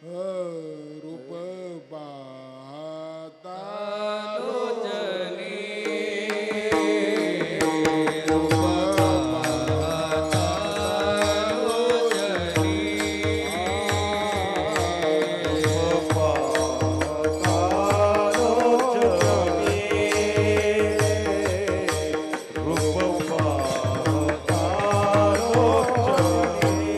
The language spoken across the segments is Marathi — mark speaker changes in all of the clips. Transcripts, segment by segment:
Speaker 1: रूप पाहता
Speaker 2: लोचनी
Speaker 1: रूप पाहता
Speaker 2: लोचनी
Speaker 3: रूप पाहता लोचनी रूप पाहता लोचनी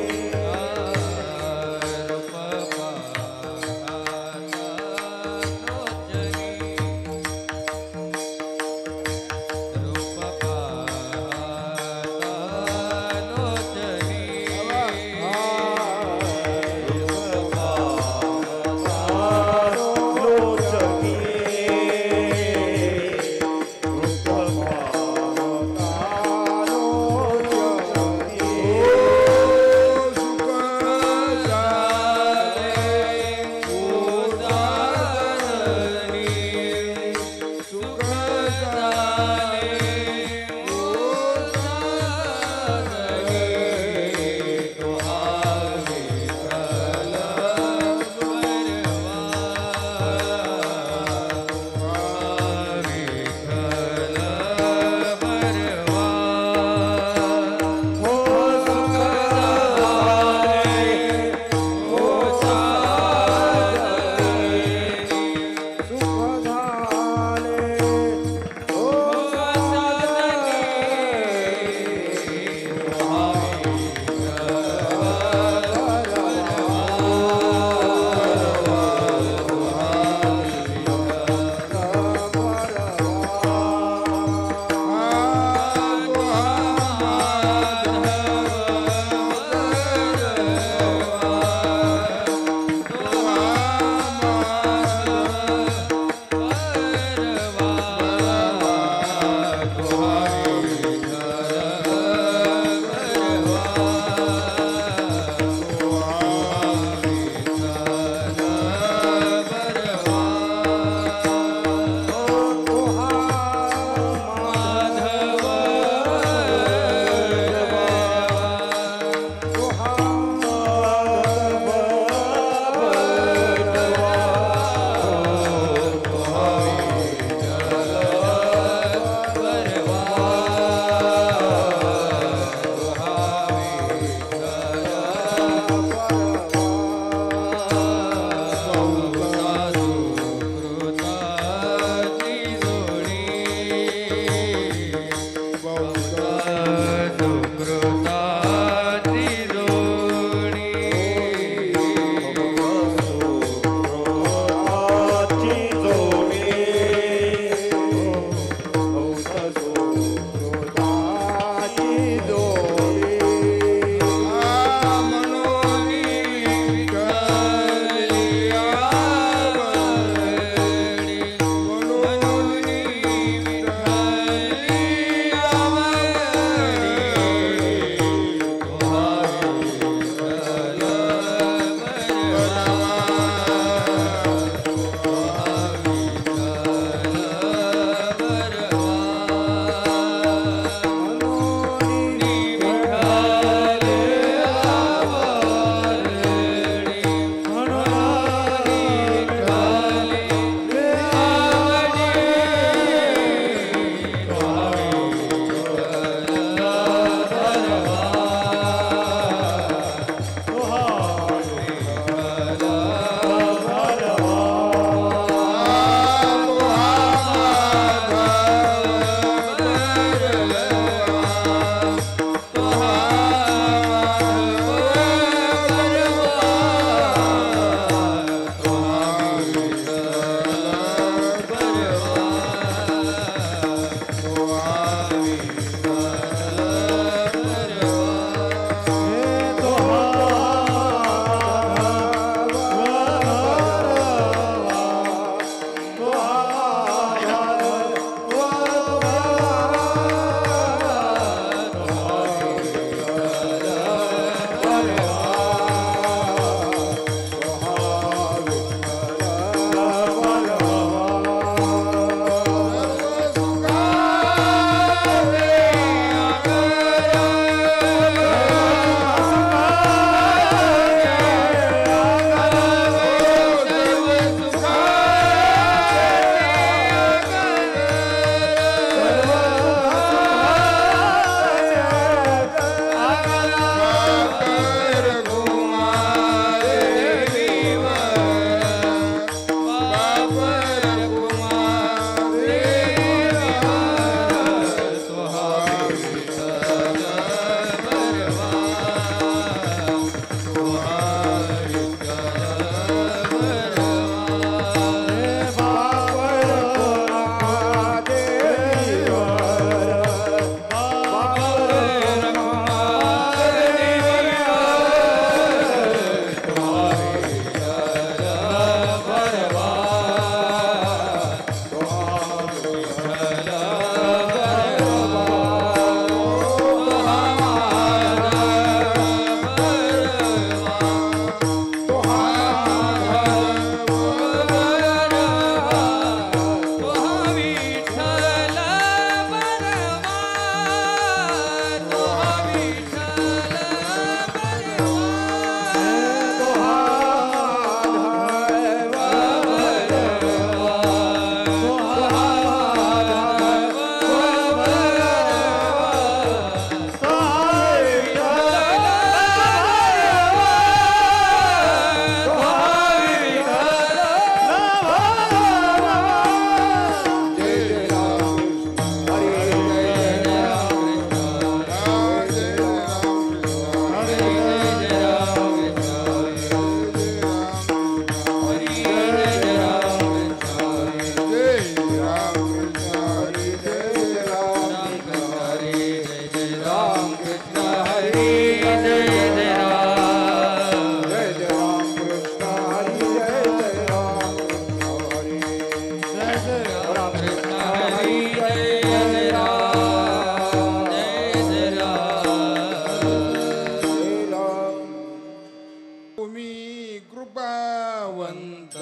Speaker 1: कृपावंत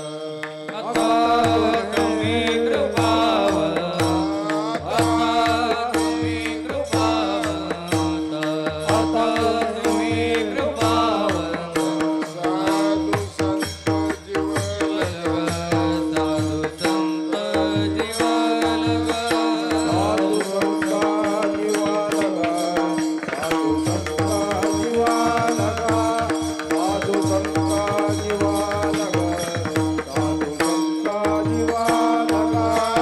Speaker 2: आता तुम्ही कृपावंत आता तुम्ही कृपावंत आता तुम्ही कृपावंत
Speaker 1: साधू संत जीवलग
Speaker 2: साधू संत जीवलग
Speaker 3: साधू संता जीवालगा साधू संता जीवालगा साधू संता जीवालगा साधू संता जीवालगा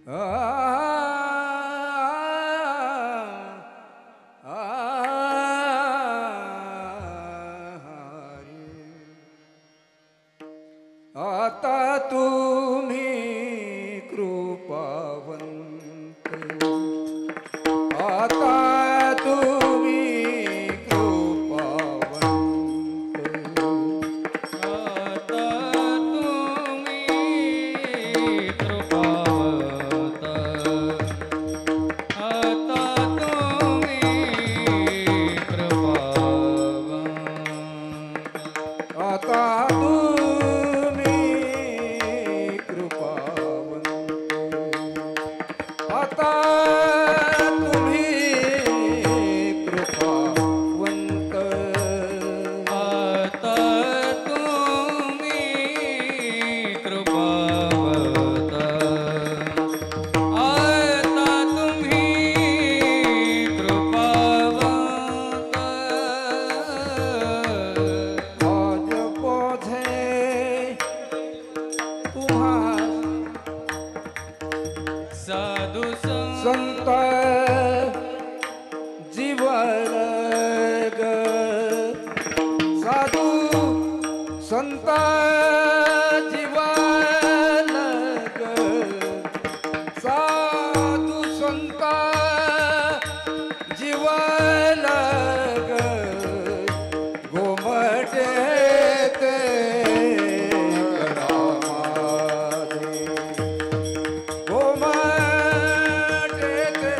Speaker 3: आता तुम्ही कृपावंत आता तुम्ही कृपावंत
Speaker 2: आता तुम्ही कृपावंत आता तुम्ही कृपावंत
Speaker 3: आता तुम्ही कृपावंत आता तुम्ही कृपावंत
Speaker 2: आता तुम्ही कृपावंत आता तुम्ही कृपावंत
Speaker 3: आज बोधे तुम्हा
Speaker 2: साधू
Speaker 3: संत जीवन ग साधू संत जीवन ग साधू संत जीवन ग गोमटे ते करामाधे गोमटे ते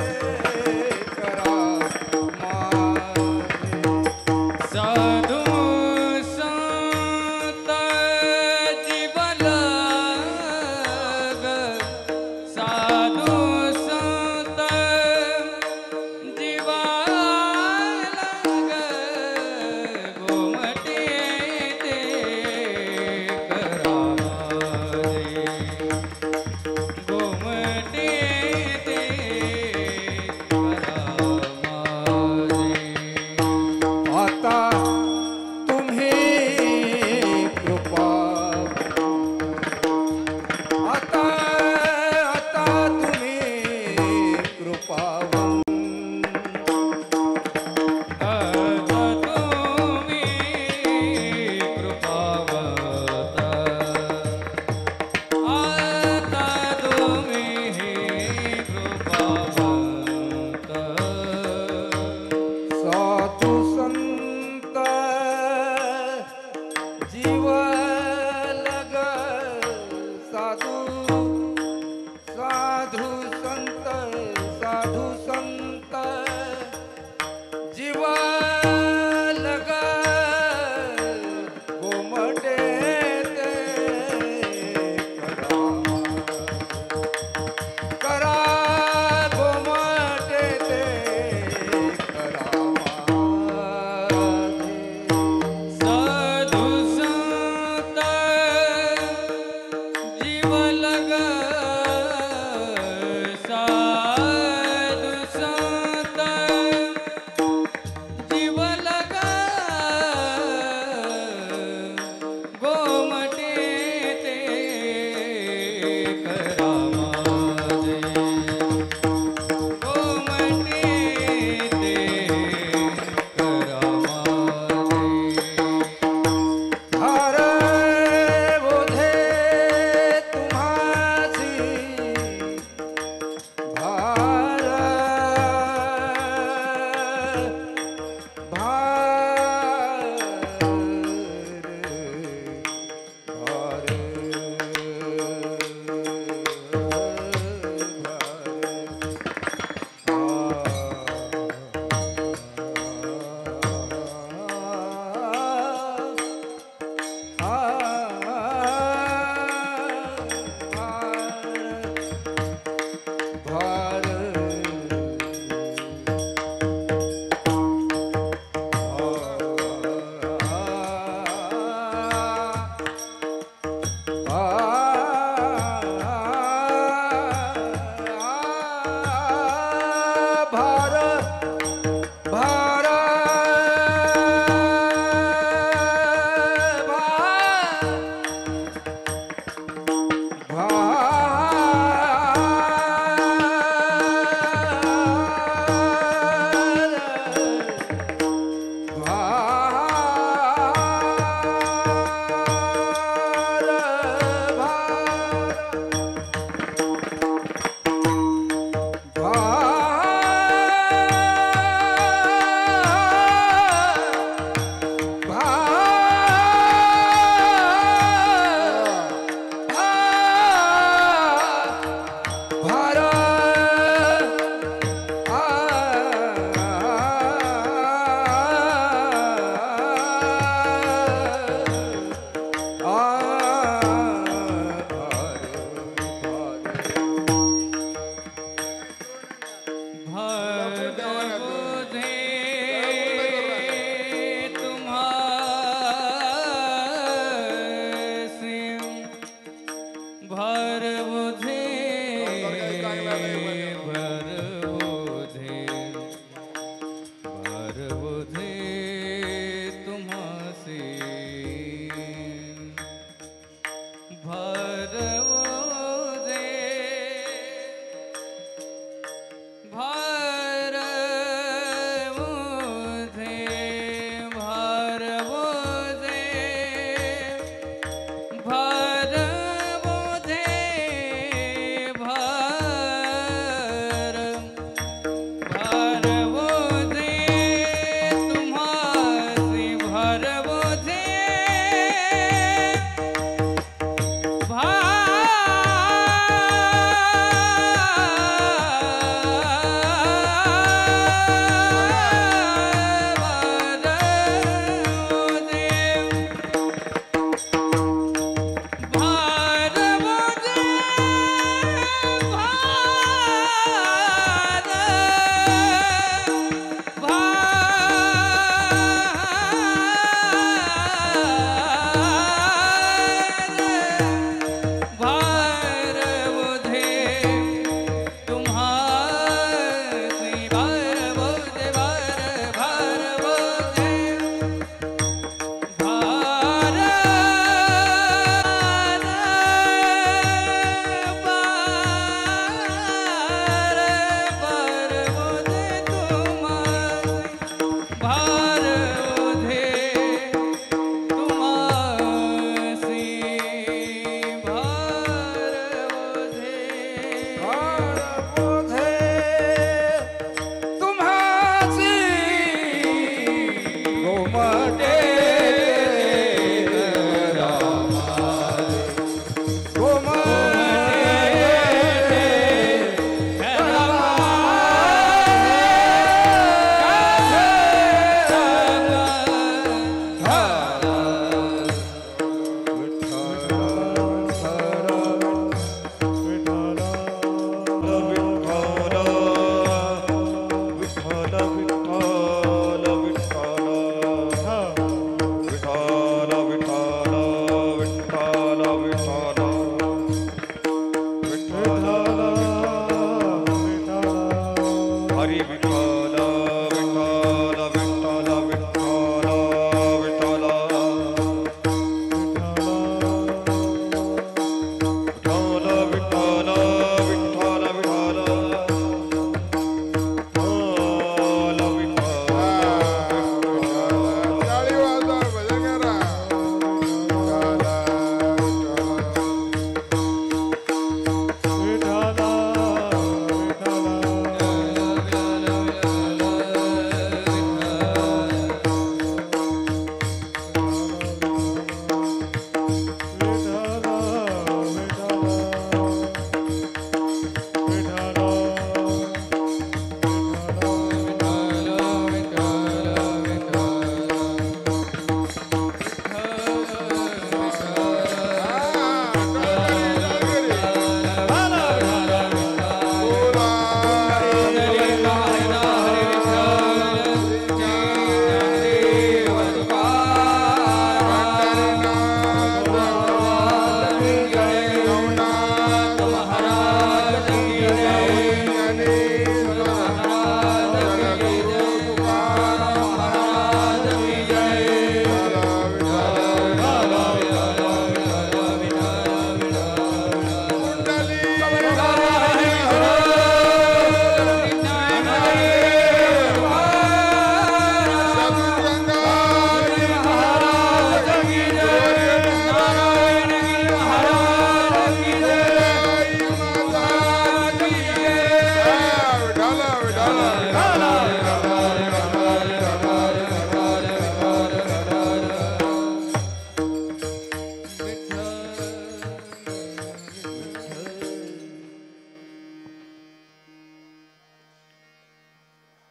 Speaker 1: चांगला नाही म्हणे.
Speaker 2: भरवुधे तुम्हासी भरवुधे भरवुधे भरवुधे भरवुधे भरवुधे तुम्हासी भरवुधे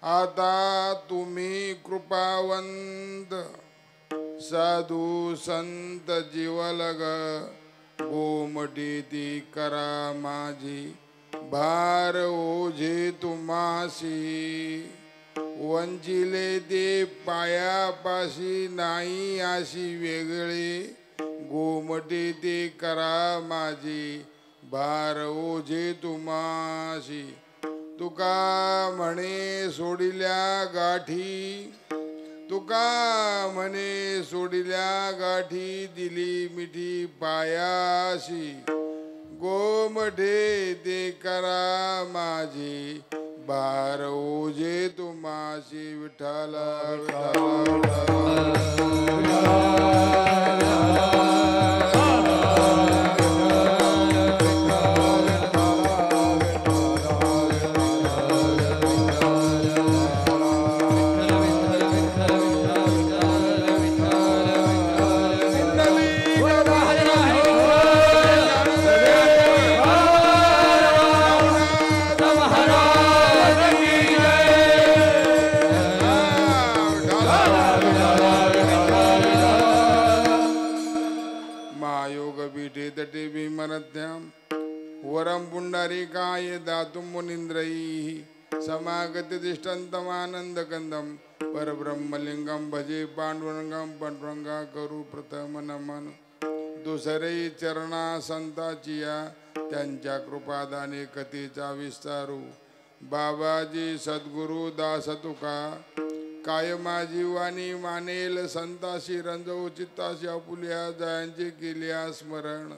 Speaker 1: आता तुम्ही कृपावंत साधू संत जीवलग गोमटी करा माझी भार ओझे तुम्हासी वंचिले ते पायापाशी नाही अशी वेगळे गोमटी करा माझी भार ओझे तुम्हासी. तुका म्हणे सोडिल्या गाठी, तुका म्हणे सोडिल्या गाठी, दिली मिठी पायाशी. गोमठे ते करा माझी, भार ओझे तुम्हासी. विठ्ठल विठ्ठल तटे भीमरथ्याम वरम पुंडरीकाय दातुं मुनीन्द्रैः समागत तिष्ठन्तमानन्दकन्दं परब्रह्मलिंगं भजे पांडुरंगं. पांडुरंगा करू प्रथम नमन, दुसरे चरणा संताचिया, त्यांच्या कृपादाने कथेचा विस्तारू. बाबाजी सद्गुरु दास तुका, काय माझी वाणी मानेल संताशी. रंजवू चित्ताशी आपुल्या, जयांचे केल्या स्मरण.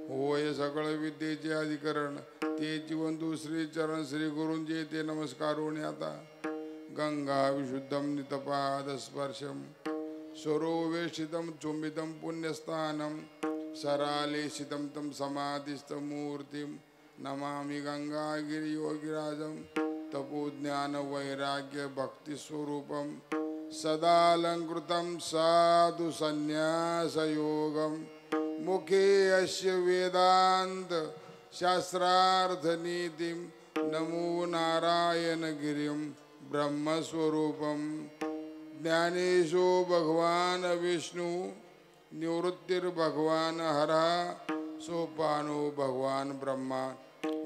Speaker 1: होय सकळ विद्येचे अधिकरण, ते जीवन दुसरे चरण श्री गुरूंचे ते नमस्कारून आता. गंगा विशुद्धम नितपाद स्पर्शम, सरोवेशितम चुंबितम पुण्यस्थानम. सरालेशितम तम समाधिस्थ मूर्तिम, नमामि गंगा गिरियोगिराजम. तपोज्ञान वैराग्य भक्ति स्वरूपम, सदालंकृतं साधु संन्यास योगम. मुखे अस्य वेदांत शास्त्रार्थ नीतिम, नमो नारायण गिरिम ब्रह्मस्वरूपम. ज्ञानेशो भगवान विष्णु, निवृत्तिर्भगवान हरः. सोपानो भगवान ब्रह्मा,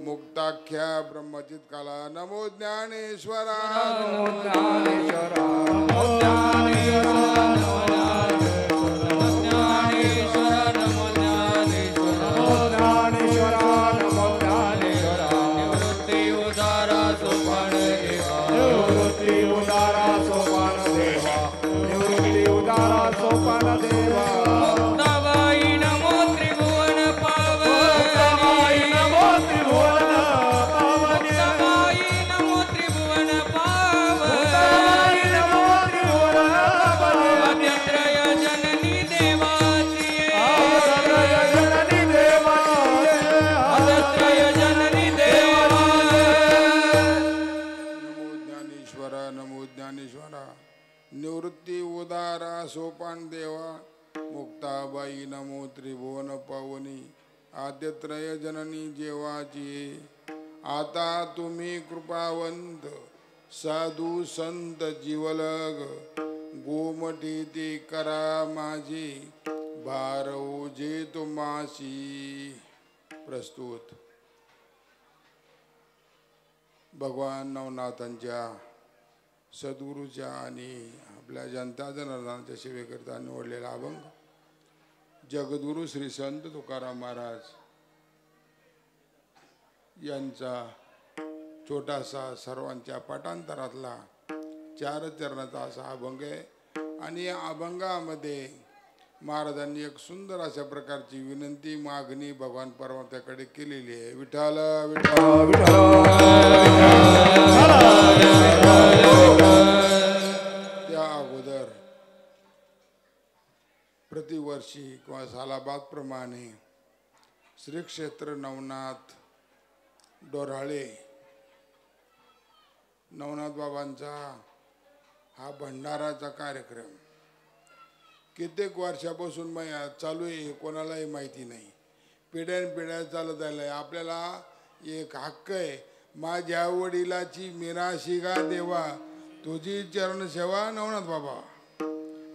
Speaker 1: मुक्ताख्या ब्रह्मचित काला. नमो ज्ञानेश्वरा,
Speaker 3: नमो ज्ञानेश्वरा, नमो ज्ञानेश्वरा, नमो ज्ञानेश्वरा, नमो ज्ञानेश्वरा, नमो ज्ञानेश्वरा, नमो ज्ञानेश्वरा. निवृत्ती उदारा सोपान देवा, निवृत्ती उदारा सोपान देवा, निवृत्ती उदारा सोपान देवा. मुक्ताबाई नमो त्रिभुवन पावनी, नमो त्रिभुवन पावनी, मुक्ताबाई नमो त्रिभुवन पावनी, नमो त्रिभुवन पावनी. आद्यत्रय जननी देवाची, आद्यत्रय जननी देवाची, आद्यत्रय जननी देवाची.
Speaker 1: नमो ज्ञानेश्वरा, नमो ज्ञानेश्वरा. निवृत्ती उदारा सोपान देवा, मुक्ताबाई नमो त्रिभुवन पावनी. आद्यत्रय जननी जेवाची, आता तुम्ही कृपावंत. साधू संत जीवलग, गोमटी ते करा माझी, भार ओझे तुम्हासी. प्रस्तुत भगवान नवनाथांच्या सद्गुरूच्या आणि आपल्या जनता जनार्दनाच्या सेवेकरता निवडलेला अभंग. जगद्गुरु श्री संत तुकाराम महाराज यांचा छोटासा सर्वांच्या पाठांतरातला 4 चरणाचा असा अभंग आहे. आणि या अभंगामध्ये महाराजांनी एक सुंदर अशा प्रकारची विनंती मागणी भगवान परमात्म्याकडे केलेली आहे. विठ्ठल विठ्ठल. त्या अगोदर प्रतिवर्षी किंवा सालाबादप्रमाणे श्री क्षेत्र नवनाथ डोराळे नवनाथ बाबांचा हा भंडाराचा कार्यक्रम कित्येक वर्षापासून चालू आहे, कोणालाही माहिती नाही. पिढ्यानपिढ्या चालत आलंय. आपल्याला एक हक्क आहे, माझ्या वडिलाची मिराशिगा देवा, तुझी चरण सेवा नवनाथ बाबा.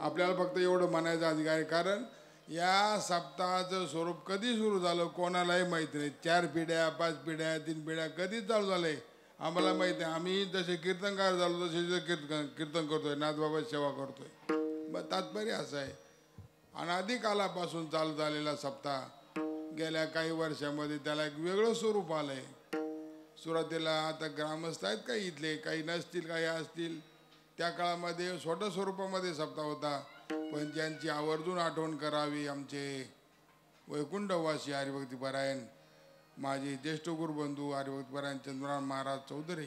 Speaker 1: आपल्याला फक्त एवढं म्हणायचं अधिकार आहे, कारण या सप्ताहाचं स्वरूप कधी सुरू झालं कोणालाही माहिती नाही. 4 पिढ्या 5 पिढ्या 3 पिढ्या कधी चालू झालंय आम्हाला माहिती नाही. आम्ही जसे कीर्तनकार झालो तसे कीर्तन करतोय, नाथबाबाची सेवा करतोय. मग तात्पर्य असं आहे, अनादी कालापासून चालू झालेला सप्ताह गेल्या काही वर्षामध्ये त्याला एक वेगळं स्वरूप आलंय. सुरुवातीला आता ग्रामस्थ आहेत काही इथले, काही नसतील, काही असतील. त्या काळामध्ये छोट्या स्वरूपामध्ये सप्ताह होता, पण ज्यांची आवर्जून आठवण करावी आमचे वैकुंठवासी हरिभक्तीपरायण माझे ज्येष्ठ गुरुबंधू हरिभक्तीपरायण चंद्रराव महाराज चौधरी,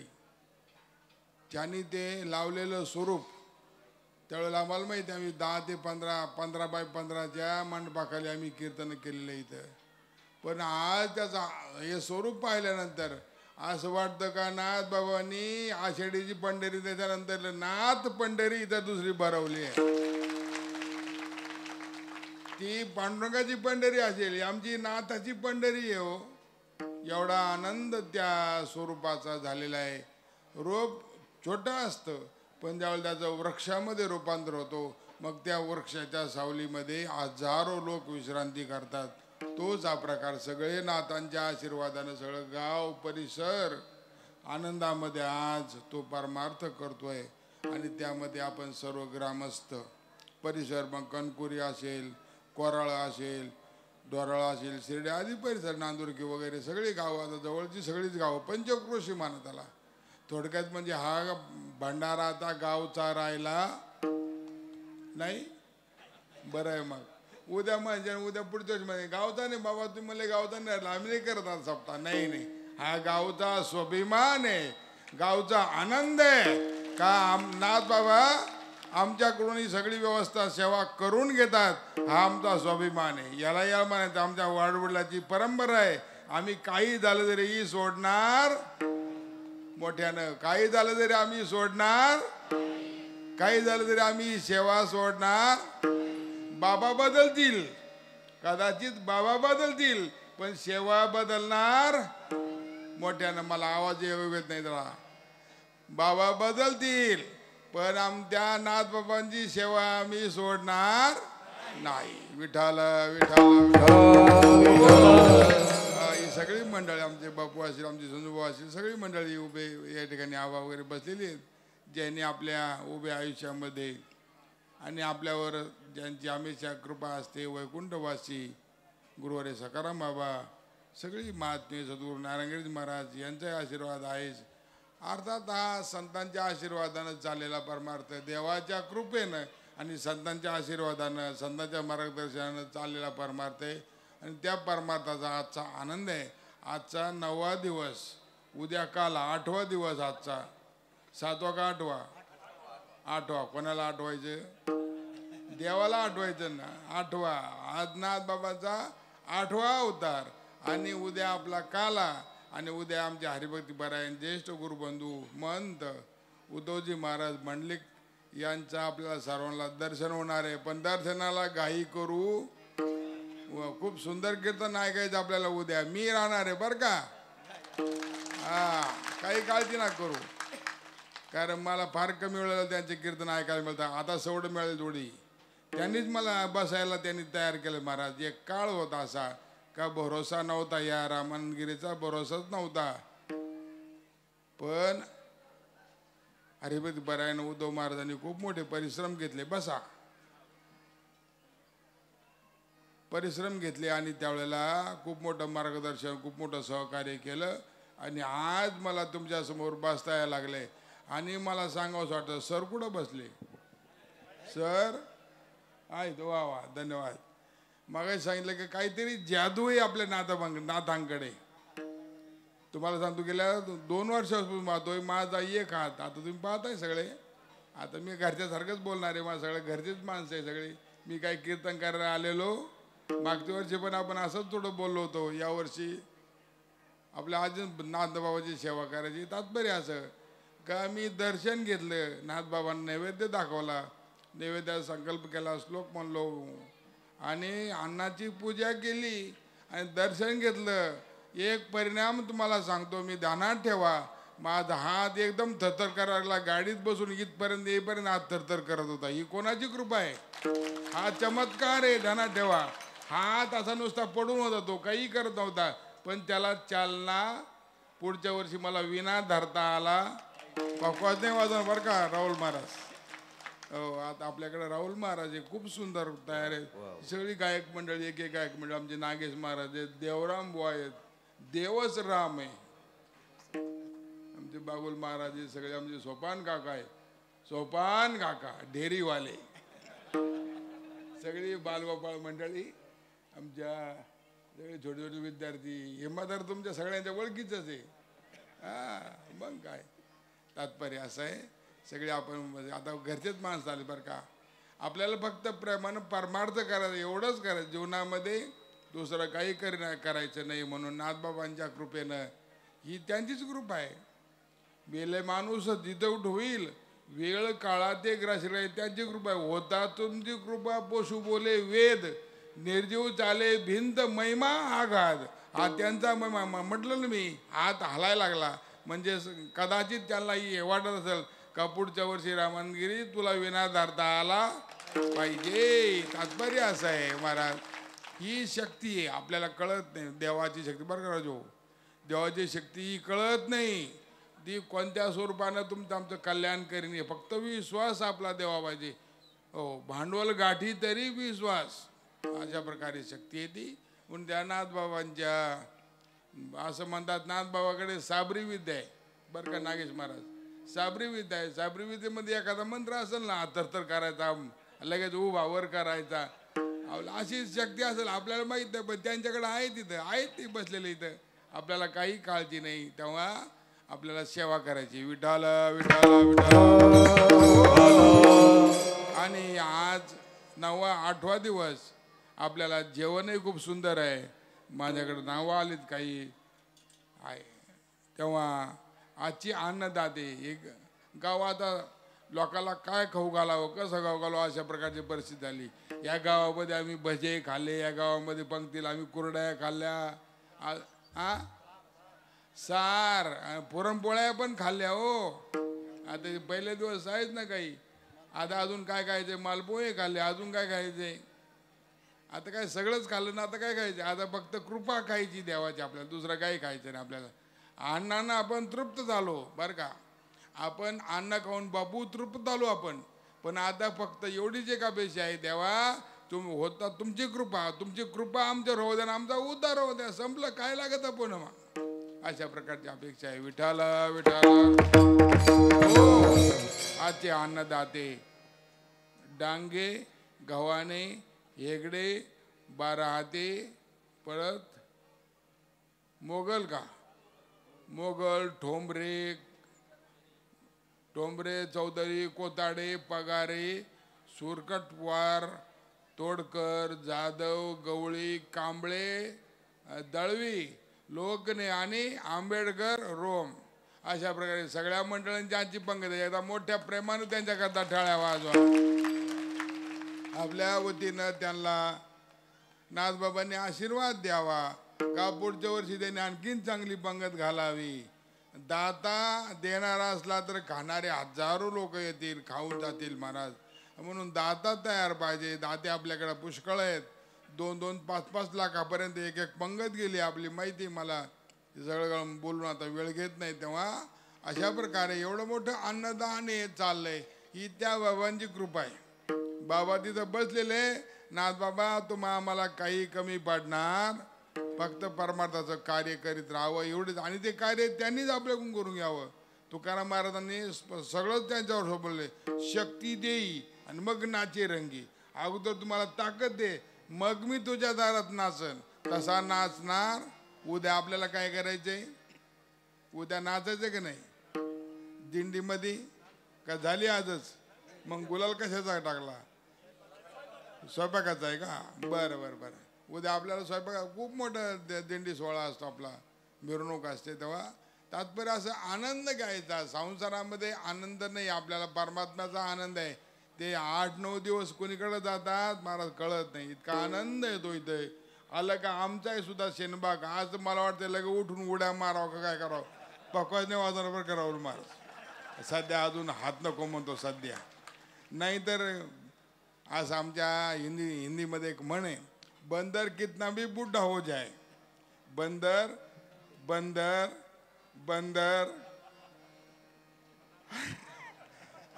Speaker 1: त्यांनी ते लावलेलं स्वरूप त्यावेळेला आम्हाला माहिती आहे, आम्ही 10 ते 15 बाय 15च्या मंडपाखाली आम्ही कीर्तन केलेलं इथं. पण आज त्याचा हे स्वरूप पाहिल्यानंतर असं वाटतं का नाथ बाबांनी आषाढीची पंढरी त्याच्यानंतर नाथ पंढरी इथं दुसरी भरवली आहे. ती पांडुरंगाची पंढरी असेल, आमची नाथाची पंढरी आहे हो. एवढा आनंद त्या स्वरूपाचा झालेला आहे. रोप छोटं असतं, पण ज्यावेळेला त्याचं वृक्षामध्ये रूपांतर होतो, मग त्या वृक्षाच्या सावलीमध्ये हजारो लोक विश्रांती करतात. तोच हा प्रकार. सगळे नाथांच्या आशीर्वादानं सगळं गाव परिसर आनंदामध्ये आज तो परमार्थ करतोय. आणि त्यामध्ये आपण सर्व ग्रामस्थ परिसर, मग कणकुरी असेल, कोराळ असेल, डोराळा असेल, शिर्डी आदी परिसर, नांदुरकी वगैरे सगळी गावं, आता जवळची सगळीच गावं पंचक्रोशी मानत आला. थोडक्यात म्हणजे हा भंडारा आता गावचा राहिला नाही. बरं आहे. मग उद्या म्हणजे उद्या पुढच्या म्हणजे गावचा नाही बाबा, तुम्ही मला गावचा नाही राहिला, आम्ही नाही करत सप्ताह. नाही नाही, हा गावचा स्वाभिमान आहे, गावचा आनंद आहे का नाथ बाबा आमच्याकडून ही सगळी व्यवस्था सेवा करून घेतात. हा आमचा स्वाभिमान आहे. याला म्हणायचं आमच्या वाडवडिलाची परंपरा आहे. आम्ही काही झालं तरी सोडणार मोठ्यानं, काही झालं तरी आम्ही सोडणार, काही झालं तरी आम्ही सेवा सोडणार. बाबा बदलतील, कदाचित बाबा बदलतील, पण सेवा बदलणार मोठ्यानं. मला आवाज येत नाही जरा. बाबा बदलतील, पण आमच्या नाथ बाबांची सेवा आम्ही सोडणार नाही. विठाल विठाल ही सगळी मंडळी, आमचे बापू असतील, आमचे संजूभाऊ असतील, सगळी मंडळी उभे या ठिकाणी आबा वगैरे बसलेली आहेत, ज्यांनी आपल्या उभ्या आयुष्यामध्ये आणि आपल्यावर ज्यांची हमेशा कृपा असते, वैकुंठवासी गुरुवारे सकाराम बाबा, सगळी महात्मे सद्गुरू नारायणगिरी महाराज यांचा आशीर्वाद आहेच. अर्थात हा संतांच्या आशीर्वादानं चाललेला परमार्थ, देवाच्या कृपेनं आणि संतांच्या आशीर्वादानं, संतांच्या मार्गदर्शनानं चाललेला परमार्थ आहे. आणि त्या परमार्थाचा आजचा आनंद आहे. आजचा 9वा दिवस, उद्या काल 8वा दिवस, आजचा 7वा का 8वा? 8वा. कोणाला आठवायचं? देवाला आठवायचं ना. 8वा. आज नाथ बाबाचा 8वा अवतार आणि उद्या आपला काला. आणि उद्या आमचे हरिभक्तीपरायण ज्येष्ठ गुरुबंधू महंत उद्धवजी महाराज मंडलिक यांचं आपल्याला सर्वांना दर्शन होणार आहे. पण दर्शनाला घाई करू, खूप सुंदर कीर्तन ऐकायचं आपल्याला उद्या. मी राहणार आहे बरं का. हा, काही काळजी ना करू, कारण मला फार कमी वेळेला त्यांचे कीर्तन ऐकायला मिळतात. आता सवड मिळेल थोडी. त्यांनीच मला बसायला त्यांनी तयार केलं महाराज. एक काळ होता असा का भरोसा नव्हता, या रामानगिरीचा भरोसाच नव्हता. पण हरिभक्तीपरायण उद्धव महाराजांनी खूप मोठे परिश्रम घेतले. बसा, परिश्रम घेतले आणि त्यावेळेला खूप मोठं मार्गदर्शन, खूप मोठं सहकार्य केलं. आणि आज मला तुमच्यासमोर बसता यायला लागले. आणि मला सांगावंसं वाटतं, सर कुठं बसले? सर आहेत, वा वा, धन्यवाद. मग सांगितलं की काहीतरी जादू आहे आपल्या नाथांकडे. तुम्हाला सांगतो, गेल्या 2 वर्षापासून पाहतोय. माझा एक हात, आता तुम्ही पाहताय सगळे, आता मी घरच्यासारखंच बोलणार आहे. माझं सगळे घरचेच माणसं आहे सगळे. मी काही कीर्तन करायला आलेलो. मागच्या वर्षी पण आपण असंच थोडं बोललो होतो. यावर्षी आपल्या आज नाथबाबाची सेवा करायची. तात्पर्य असं का मी दर्शन घेतलं, नाथबाबांना नैवेद्य दाखवला, नैवेद्याचा संकल्प केला, श्लोक म्हणलो आणि अन्नाची पूजा केली आणि दर्शन घेतलं. एक परिणाम तुम्हाला सांगतो, मी ध्यानात ठेवा, माझा हात एकदम थरथर करायला. गाडीत बसून इथपर्यंत येईपर्यंत हात थरथर करत होता. ही कोणाची कृपा आहे? हा चमत्कार आहे. ध्यानात ठेवा. हात असा नुसता पडून होता, तो काही करत नव्हता, पण त्याला चालना. पुढच्या वर्षी मला विना धरता आला. पकवास नाही वाजवणार बरं का राहुल महाराज. हो आता आपल्याकडे राहुल महाराज आहे, खूप सुंदर तयार आहे. सगळी गायक मंडळी, एक एक गायक मंडळ, आमचे नागेश महाराज आहेत, देवराम बुवा आहेत, देवच राम आहे, आमचे बाबुल महाराज आहे, सगळे आमचे सोपान काका आहे, सोपान काका डेअरीवाले, सगळी बालगोपाळ मंडळी, आमच्या सगळे छोटे छोटे विद्यार्थी, हिम्मतदार तुमच्या सगळ्यांच्या ओळखीच आहे. हा मग काय तात्पर्य असं आहे, सगळे आपण आता घरचेच माणसं आले बरं का. आपल्याला फक्त प्रेमानं परमार्थ करायचं, एवढंच करायचं जीवनामध्ये, दुसरं काही करायचं नाही. म्हणून नाथबाबांच्या कृपेनं, ही त्यांचीच कृपा आहे. बेले माणूस जिथं होईल, वेळ काळात एक राशी राहील, त्यांची कृपा आहे. होता तुमची कृपा पोषू बोले वेद, निर्जीव चाले भिंत महिमा आघात. हा त्यांचा महिमा. म्हटलं ना मी, हात हलायला लागला म्हणजे कदाचित त्यांना हे वाटत असेल का पुढच्या वर्षी रामनगिरी तुला विना धरता आला पाहिजे. तात्पर्य असं आहे महाराज, ही शक्ती आहे, आपल्याला कळत नाही देवाची शक्ती. बरं का राजू, देवाची शक्ती ही कळत नाही, ती कोणत्या स्वरूपानं तुमचं आमचं कल्याण करीन. फक्त विश्वास आपला देवा पाहिजे. हो, भांडवल गाठी तरी विश्वास, अशा प्रकारे शक्ती आहे ती. म्हणून त्या नाथबाबांच्या असं म्हणतात, नाथबाबाकडे साबरी विद्या आहे बरं का नागेश महाराज, साबरी विद्या आहे. साबरी विद्येमध्ये एखादा मंत्र असेल ना, थरथर करायचा, लगेच उभा वर करायचा, अशी शक्ती असेल आपल्याला माहीत नाही, पण त्यांच्याकडे आहे, तिथं आहेत ती बसलेले इथं, आपल्याला काही काळजी नाही. तेव्हा आपल्याला सेवा करायची, विठाल विठाल विठाल. आणि आज 8वा दिवस, आपल्याला जेवणही खूप सुंदर आहे. माझ्याकडे नावं आलीत काही आहे. तेव्हा आजची अन्नदाते एक गाव, आता लोकांना काय खाऊ घालावं, कसं खाऊ घालावं, अशा प्रकारची परिस्थिती झाली. या गावामध्ये आम्ही भजे खाल्ले, या गावामध्ये पंक्तीला आम्ही कुरड्या खाल्ल्या, सार पुरणपोळ्या पण खाल्ल्या. हो आता पहिले दिवस आहेत ना काही, आता अजून काय खायचे, मालपोहे खाल्ले, अजून काय खायचे, आता काय सगळंच खाल्लं ना, आता काय खायचं, आता फक्त कृपा खायची देवाची, आपल्याला दुसरं काही खायचं नाही. आपल्याला अन्नानं आपण तृप्त झालो बरं का, आपण अन्न खाऊन बापू तृप्त झालो आपण. पण आता फक्त एवढीच एक अपेक्षा आहे, देवा होता तुमची कृपा आमच्यावर होऊ द्या, आमचा उद्धार होऊ द्या, संपलं, काय लागत आपण मग, अशा प्रकारची अपेक्षा आहे. विठाल विठाल. हो, आजचे अन्नदाते डांगे, गव्हाणे, हेगडे, 12 हाते, परत मोगल का, मोगल, ठोंबरे, चौधरी, कोताडे, पगारे, सुरकटवार, तोडकर, जाधव, गवळी, कांबळे, दळवी, लोकने आणि आंबेडकर, रोम, अशा प्रकारे सगळ्या मंडळांची आजची पंगत आहे. एकदा मोठ्या प्रेमानं त्यांच्याकरता टाळ्या वाजवा. आपल्या वतीनं त्यांना नाथबाबांनी आशीर्वाद द्यावा का पुढच्या वर्षी त्यांनी आणखीन चांगली पंगत घालावी. दाता देणारा असला तर खाणारे हजारो लोक येतील, खाऊन जातील महाराज. म्हणून दाता तयार पाहिजे. दाते आपल्याकडे पुष्कळ आहेत, 2-2, 5-5 लाखापर्यंत एक एक पंगत गेली आपली, माहिती मला, सगळं बोलून आता वेळ घेत नाही. तेव्हा अशा प्रकारे एवढं मोठं अन्नदान हे चाललंय, ही त्या बाबांची कृपा आहे. बाबा तिथं बसलेले, नाथबाबा तुम्हा आम्हाला काही कमी पडणार, फक्त परमार्थाचं कार्य करीत राहावं एवढंच. आणि ते कार्य त्यांनीच आपल्याकडून करून घ्यावं. तुकाराम महाराजांनी सगळंच त्यांच्यावर सोपवले, शक्ती देई आणि मग नाचे रंगी. अगोदर तुम्हाला ताकद दे, मग मी तुझ्या दारात नाचन. तसा नाचणार. उद्या आपल्याला काय करायचंय, उद्या नाचायचं की नाही दिंडीमध्ये, का झाली आजच, मग गुलाल कशाचा टाकला, स्वयंपाकाचा आहे का, बरं बरं बरं. उद्या आपल्याला स्वयंपाक, खूप मोठा दिंडी सोहळा असतो आपला, मिरवणूक असते. तेव्हा तात्पर्य असं आनंद घ्यायचा. संसारामध्ये आनंद नाही, आपल्याला परमात्म्याचा आनंद आहे. ते 8-9 दिवस कोणीकडे जातात महाराज कळत नाही, इतका आनंद येतो इथे. आलं का आमचा आहे सुद्धा शेणबाग. आज मला वाटतं लगे उठून उड्या मारावं का काय करावं, पकवायने वाजवण्यावर करावं महाराज. सध्या अजून हात नको म्हणतो सध्या, नाहीतर आज आमच्या हिंदीमध्ये एक म्हण आहे, बंदर कितना भी बुढ़ा हो जाए, बंदर बंदर बंदर.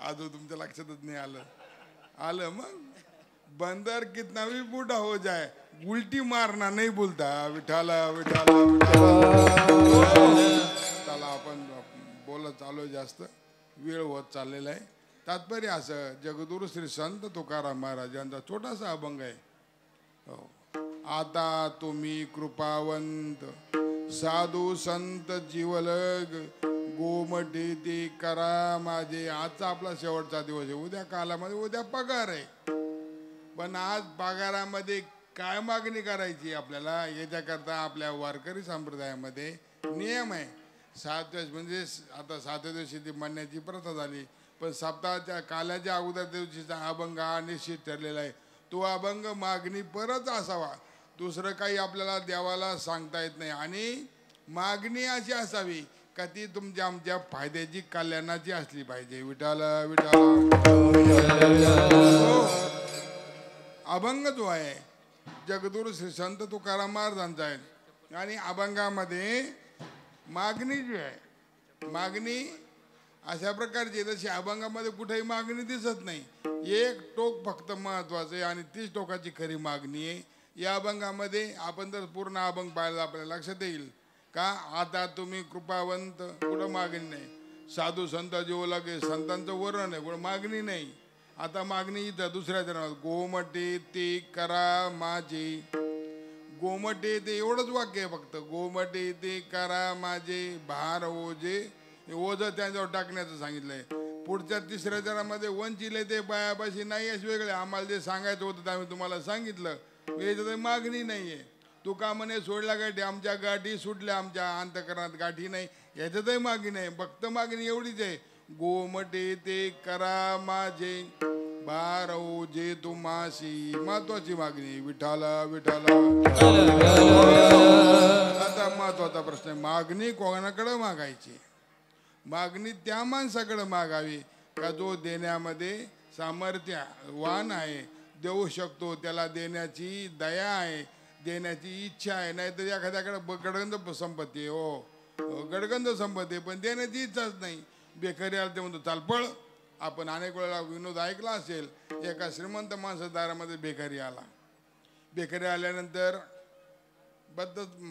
Speaker 1: अजून तुमच्या लक्षातच नाही आलं. आलं मग. बंदर कितना भी बूढ़ा हो जाए उलटी मारना नहीं बोलता. विठाला विठाला चला आपण बोलत चालू जास्त वेळ होत चाललेला आहे. तात्पर्य असं जगद्गुरु श्री संत तुकाराम महाराजांचा छोटासा अभंग आहे. हो. आता तुम्ही कृपावंत साधू संत जीवलग गोमटी ती करा माझे. आजचा आपला शेवटचा दिवस आहे. उद्या कालामध्ये उद्या पगार आहे. पण आज पगारामध्ये काय मागणी करायची आपल्याला याच्याकरता आपल्या वारकरी संप्रदायामध्ये नियम आहे. 7 दिवस म्हणजे आता 7व्या दिवशी ती म्हणण्याची प्रथा झाली. पण सप्ताहाच्या काल्याच्या अगोदर दिवशीचा अभंग हा निश्चित ठरलेला आहे. तो अभंग मागणी परत असावा. दुसरं काही आपल्याला देवाला सांगता येत नाही. आणि मागणी अशी असावी का ती तुमच्या आमच्या फायद्याची कल्याणाची असली पाहिजे. विठाला विठाला अभंग जो आहे जगद्गुरु श्री संत तुकाराम महाराजांचा आहे. आणि अभंगामध्ये मागणी जी आहे मागणी अशा प्रकारची जशी अभंगामध्ये कुठेही मागणी दिसत नाही. एक टोक फक्त महत्वाचं आहे आणि तीच टोकाची खरी मागणी आहे. या अभंगामध्ये आपण जर पूर्ण अभंग पाहिला आपल्याला लक्षात येईल का आता तुम्ही कृपावंत कुठं मागणी नाही. साधू संत जीव लागे संतांचं वर्णन आहे कुठं मागणी नाही. आता मागणी इथं दुसऱ्या जन्मात गोमटे ते करा माझे. गोमटे ते एवढंच वाक्य आहे फक्त. गोमटे ते करा माझे भार ओझे. ओझ त्यांच्यावर टाकण्याचं सांगितलंय. पुढच्या तिसऱ्या जन्मामध्ये वंचिले ते पायापाशी नाही असे वेगळे. आम्हाला जे सांगायचं होतं ते आम्ही तुम्हाला सांगितलं. याच्यात मागणी नाहीये. तू का म्हणे सोडला गाठी आमच्या गाठी सुटल्या आमच्या अंतकरणात गाठी नाही. याच्यातही मागणी नाही. फक्त मागणी एवढीच आहे गोमटे ते करा माझे भार ओझे तुम्हाशी. महत्वाची मागणी विठाला विठाला. आता महत्वाचा प्रश्न आहे मागणी कोणाकडे मागायची. मागणी त्या माणसाकडे मागावी का जो देण्यामध्ये सामर्थ्यवान आहे. देऊ शकतो. त्याला देण्याची दया आहे. देण्याची इच्छा आहे. नाहीतर एखाद्याकडे गडगंध संपत्ती आहे. हो गडगंध संपत्ती आहे पण देण्याची इच्छाच नाही. बेकारी आला ते म्हणतो चाल पळ. आपण अनेक वेळेला विनोद ऐकला असेल. एका श्रीमंत माणसा दारामध्ये बेकारी आला. बेकारी आल्यानंतर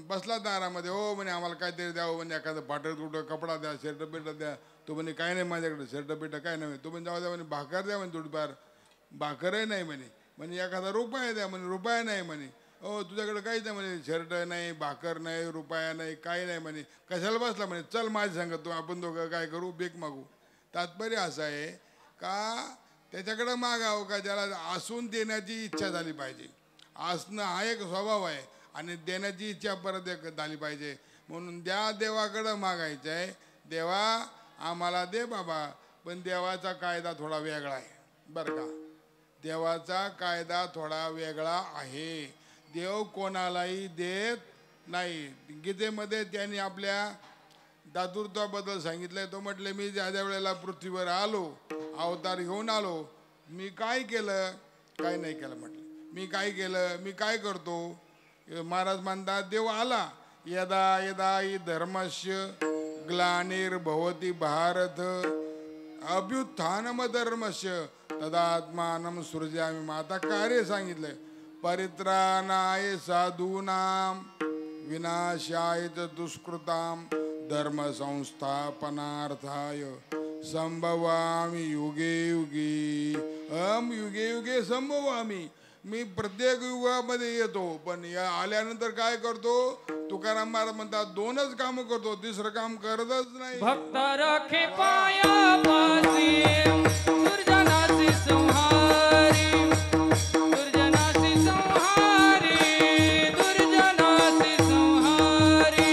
Speaker 1: बसला दारामध्ये. हो म्हणे आम्हाला काहीतरी द्यावं म्हणे एखादं फाटक तुटं कपडा द्या शर्ट पेट द्या. तो म्हणे काय नाही माझ्याकडे शर्ट पेट काय नाही. तो म्हणे जाऊ द्या म्हणे भाकर द्या म्हणे थोडीफार. भाकरही नाही म्हणे. म्हणजे एखादा रुपया द्या म्हणे. रुपया नाही म्हणे. हो तुझ्याकडे काहीच नाही म्हणे. शर्ट नाही भाकर नाही रुपया नाही काही नाही म्हणे. कशाला बसला म्हणे. चल माझी सांगत तू आपण दोघं काय करू बेक मागू. तात्पर्य असं आहे का त्याच्याकडे मागावं का ज्याला असून देण्याची इच्छा झाली पाहिजे. असणं हा एक स्वभाव आहे आणि देण्याची इच्छा परत एक झाली पाहिजे. म्हणून त्या देवाकडं मागायचं आहे. देवा आम्हाला दे बाबा. पण देवाचा कायदा थोडा वेगळा आहे बरं का. देवाचा कायदा थोडा वेगळा आहे. देव कोणालाही देत नाही. गीतेमध्ये त्यांनी आपल्या दातृत्वाबद्दल सांगितलंय. तो म्हटले मी ज्या ज्या वेळेला पृथ्वीवर आलो अवतार घेऊन आलो मी काय केलं काय नाही केलं म्हटलं. मी काय केलं मी काय करतो. महाराज म्हणतात देव आला यदा यदा हि धर्मस्य ग्लानिर्भवति भारत अभ्युत्थानमधर्मस्य तदात्मानं सृजामि. आता कार्य सांगितलंय परित्राणाय साधूनां विनाशाय च दुष्कृतां धर्म संस्थापनार्थाय संभवामि युगे युगे. युगे युगे संभवामि. मी प्रत्येक युगामध्ये येतो पण या आल्यानंतर काय करतो. तुकाराम महाराज म्हणतात दोनच काम करतो तिसरं काम करतच नाही.
Speaker 2: भक्त राखे पायापासी दुर्जनासी संहारी. दुर्जनासी संहारी. दुर्जनासी संहारी.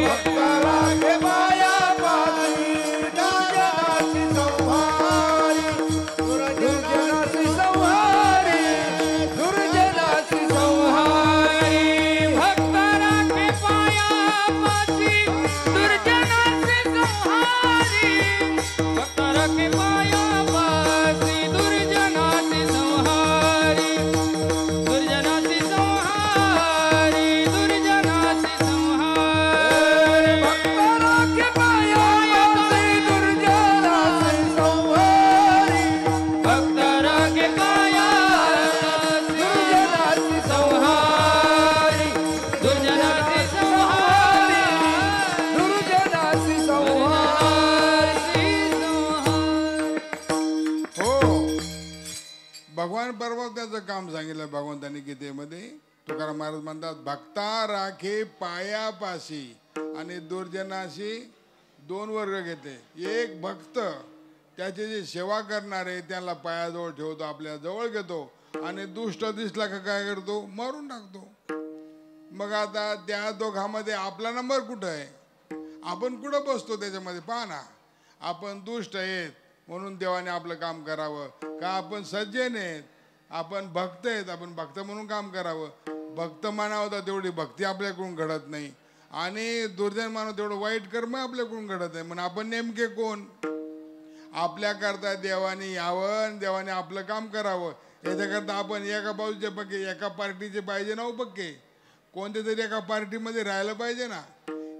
Speaker 3: भक्त राखे पायापासी दुर्जनासी संहारी. दुर्जनासी संहारी. दुर्जनासी संहारी.
Speaker 2: भक्त राखे पायापासी दुर्जनासी संहारी. भक्त राखे
Speaker 1: सांगितलं भगवंतांनी गीतेमध्ये. तुकाराम महाराज म्हणतात भक्ता राखे पायापाशी आणि दुर्जनाशी दोन वर्ग घेते. एक भक्त त्याची जी सेवा करणारे त्यांना पायाजवळ ठेवतो, आपल्या जवळ घेतो, आणि दुष्ट दिसला का काय करतो, मारून टाकतो. मग आता त्या दोघांमध्ये आपला नंबर कुठं आहे? आपण कुठं बसतो त्याच्यामध्ये? पहा ना. आपण दुष्ट आहेत म्हणून देवाने आपलं काम करावं का? आपण सज्जन आहेत, आपण भक्त आहेत, आपण भक्त म्हणून काम करावं. भक्त मानावं तर तेवढी भक्ती आपल्याकडून घडत नाही, आणि दुर्जन मानव तेवढं वाईट कर्म आपल्याकडून घडत आहे. म्हणून आपण नेमके कोण? आपल्याकरता देवाने यावं आणि देवाने आपलं काम करावं, याच्याकरता आपण एका बाजूचे पक्के, एका पार्टीचे पाहिजे ना पक्के. कोणत्या तरी एका पार्टीमध्ये राहिलं पाहिजे ना.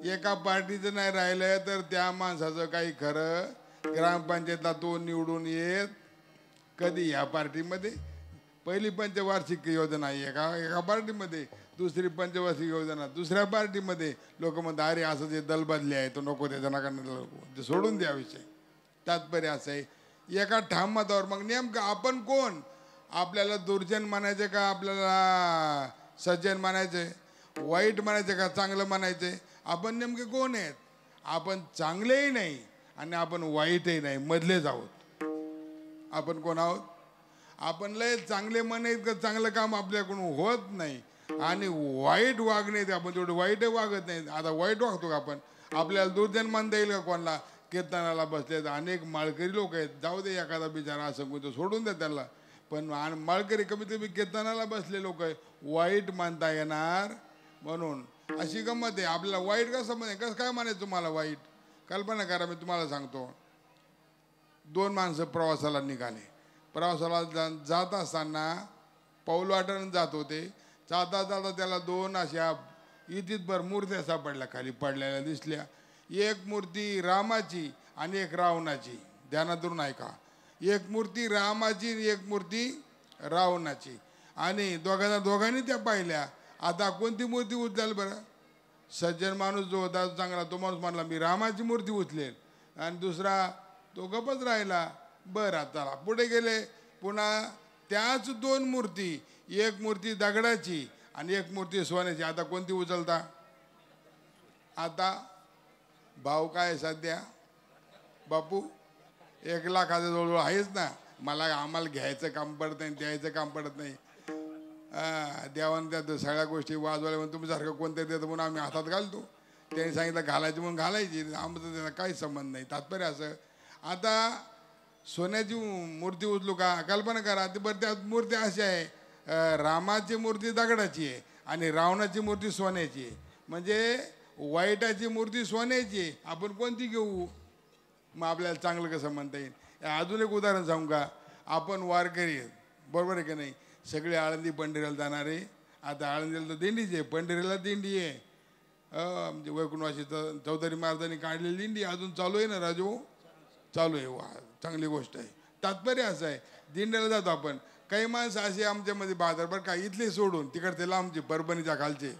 Speaker 1: एका पार्टीचं नाही राहिलं तर त्या माणसाचं काही खरं. ग्रामपंचायतला तो निवडून येत कधी ह्या पार्टीमध्ये. पहिली पंचवार्षिक योजना एका पार्टीमध्ये, दुसरी पंचवार्षिक योजना दुसऱ्या पार्टीमध्ये. लोक म्हणतात अरे असं जे दलबदली आहे तो नको, त्याच्या नका, सोडून द्या विषय. तात्पर्य असं आहे एका ठाम मतावर. मग नेमकं आपण कोण? आपल्याला दुर्जन म्हणायचे का आपल्याला सज्जन म्हणायचे? वाईट म्हणायचे का चांगलं म्हणायचे? आपण नेमके कोण आहेत? आपण चांगलेही नाही आणि आपण वाईटही नाही, मधलेच आहोत. आपण कोण आहोत? आपण लय चांगले म्हणायचं का चांगलं काम आपल्याकडून होत नाही, आणि वाईट वागणे आपण तेवढं वाईटही वागत नाही. आता वाईट वागतो का आपण? आपल्याला दुर्जन मानता येईल का कोणाला? कीर्तनाला बसलेत अनेक माळकरी लोक आहेत, जाऊ दे एखादा बिचारा असं कोणतं सोडून द्या त्यांना. पण माळकरी कमीत कमी कीर्तनाला बसले लोक आहे, वाईट मानता येणार म्हणून. अशी गंमत आहे. आपल्याला वाईट कसं म्हणे, कसं काय म्हणायचं तुम्हाला वाईट? कल्पना करा, मी तुम्हाला सांगतो. दोन माणसं प्रवासाला निघाले. प्रवासाला जात असताना पाऊल वाटानं जात होते. जाता जाता त्याला दोन अशा इतीतभर मूर्त्या सापडल्या, खाली पडलेल्या दिसल्या. एक मूर्ती रामाची आणि एक रावणाची. ध्यानातून ऐका. एक मूर्ती रामाची आणि एक मूर्ती रावणाची. आणि दोघांनी त्या पाहिल्या. आता कोणती मूर्ती उचलाल बरं? सज्जन माणूस जो होता चांगला, तो माणूस म्हणला मी रामाची मूर्ती उचलेल, आणि दुसरा तो गपच राहिला. बरं आता पुढे गेले. पुन्हा त्याच दोन मूर्ती, एक मूर्ती दगडाची आणि एक मूर्ती सोन्याची. आता कोणती उचलता? आता भाव काय सध्या बापू? 1 लाखाच्या जवळजवळ आहेच ना. आम्हाला घ्यायचं काम पडत नाही, द्यायचं काम पडत नाही. देवानं त्यात सगळ्या गोष्टी वाजवायला म्हणून तुमच्यासारखं कोणतं देतं म्हणून आम्ही हातात घालतो. त्यांनी सांगितलं घालायची म्हणून घालायची, आमचं त्याचा काही संबंध नाही. तात्पर्य असं. आता सोन्याची मूर्ती उचलू का? कल्पना करा. ती बरं त्या मूर्ती अशी आहे, रामाची मूर्ती दगडाची आहे आणि रावणाची मूर्ती सोन्याची आहे. म्हणजे वाईटाची मूर्ती सोन्याची आहे. आपण कोणती घेऊ? मग आपल्याला चांगलं कसं म्हणता येईल? अजून एक उदाहरण सांगू का? आपण वारकरी आहेत, बरोबर आहे का नाही? सगळे आळंदी पंढरीला जाणारे. आता आळंदीला तर दिंडीच आहे, पंढरीला दिंडी आहे. म्हणजे वैकुंठवासी चौधरी महाराजांनी काढलेली दिंडी अजून चालू आहे ना राजू? चालू आहे. वा, चांगली गोष्ट आहे. तात्पर्य असं आहे, दिंडीला जातो आपण. काही माणसं असे आमच्यामध्ये बाजार बरं का, इथले सोडून तिकडचे लांबचे, परभणीच्या खालचे,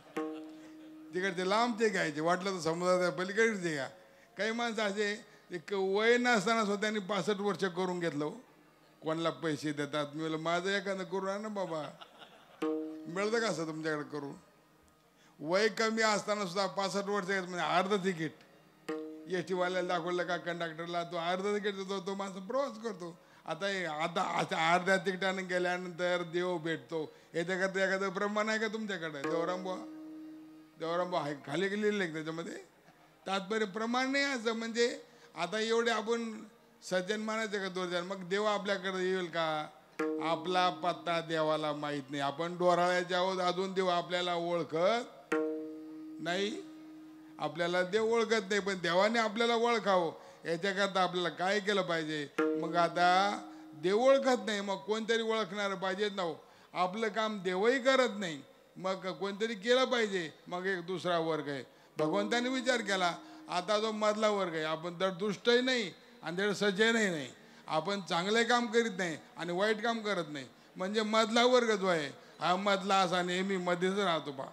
Speaker 1: तिकडचे लांबचे घ्यायचे, वाटलं तर समुद्राच्या पलीकडेच घ्या. काही माणसं असे एक वय नसताना सुद्धा त्यांनी 65 वर्ष करून घेतलं. कोणाला पैसे देतात? मी म्हणलं माझं एखादं करून ना बाबा. मिळतं का असं तुमच्याकडे करून? वय कमी असताना सुद्धा 65 वर्ष म्हणजे अर्ध तिकीट. एस टीवाल्याला दाखवलं का कंडक्टरला, तो अर्धा तिकीट देतो, तो माणसं प्रवास करतो. आता अर्ध्या तिकिटाने गेल्यानंतर देव भेटतो, याच्याकरता एखादं प्रमाण आहे का तुमच्याकडे? देवराम आहे खाली लिहिलं आहे त्याच्यामध्ये. तात्पर्य प्रमाण नाही असं. म्हणजे आता एवढे आपण सज्जन मानायचं का दुर्जन? मग देव आपल्याकडे येईल का? आपला पत्ता देवाला माहीत नाही. आपण डोराळ्याच्या आहोत, अजून देव आपल्याला ओळखत नाही. आपल्याला देव ओळखत नाही, पण देवाने आपल्याला ओळखावं याच्याकरता आपल्याला काय केलं पाहिजे? मग आता देव ओळखत नाही, मग कोणतरी ओळखणार पाहिजेत ना. आपलं काम देवही करत नाही, मग कोणतरी केलं पाहिजे. मग एक दुसरा वर्ग आहे. भगवंताने विचार केला, आता जो मधला वर्ग आहे, आपण तर दुष्टही नाही आणि धड सज्जनही नाही. आपण चांगले काम करीत नाही आणि वाईट काम करत नाही. म्हणजे मधला वर्ग जो आहे, हा मधला असा नेहमी मध्येच राहतो. पा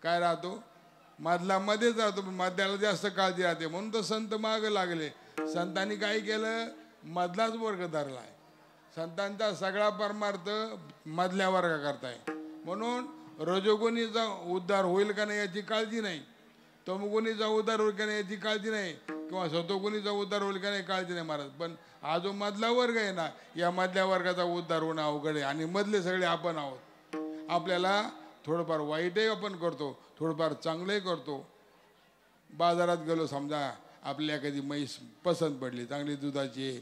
Speaker 1: काय राहतो? मधला मध्येच राहतो. मध्याला जास्त काळजी राहते. म्हणून तर संत मागं लागले. संतांनी काय केलं? मधलाच वर्ग धरला आहे. संतांचा सगळा परमार्थ मधल्या वर्गा करताय. म्हणून रजोगुणीचा उद्धार होईल का नाही याची काळजी नाही, तमोगुणीचा उद्धार होईल का नाही याची काळजी नाही, किंवा सतोगुणीचा उद्धार होईल का नाही काळजी नाही महाराज. पण हा जो मधला वर्ग आहे ना, या मधल्या वर्गाचा उद्धार होणं अवघड आहे. आणि मधले सगळे आपण आहोत. आपल्याला थोडंफार वाईटही आपण करतो, थोडंफार चांगलंही करतो. बाजारात गेलो, समजा आपल्या एखादी म्हैस पसंत पडली, चांगली दुधाची आहे,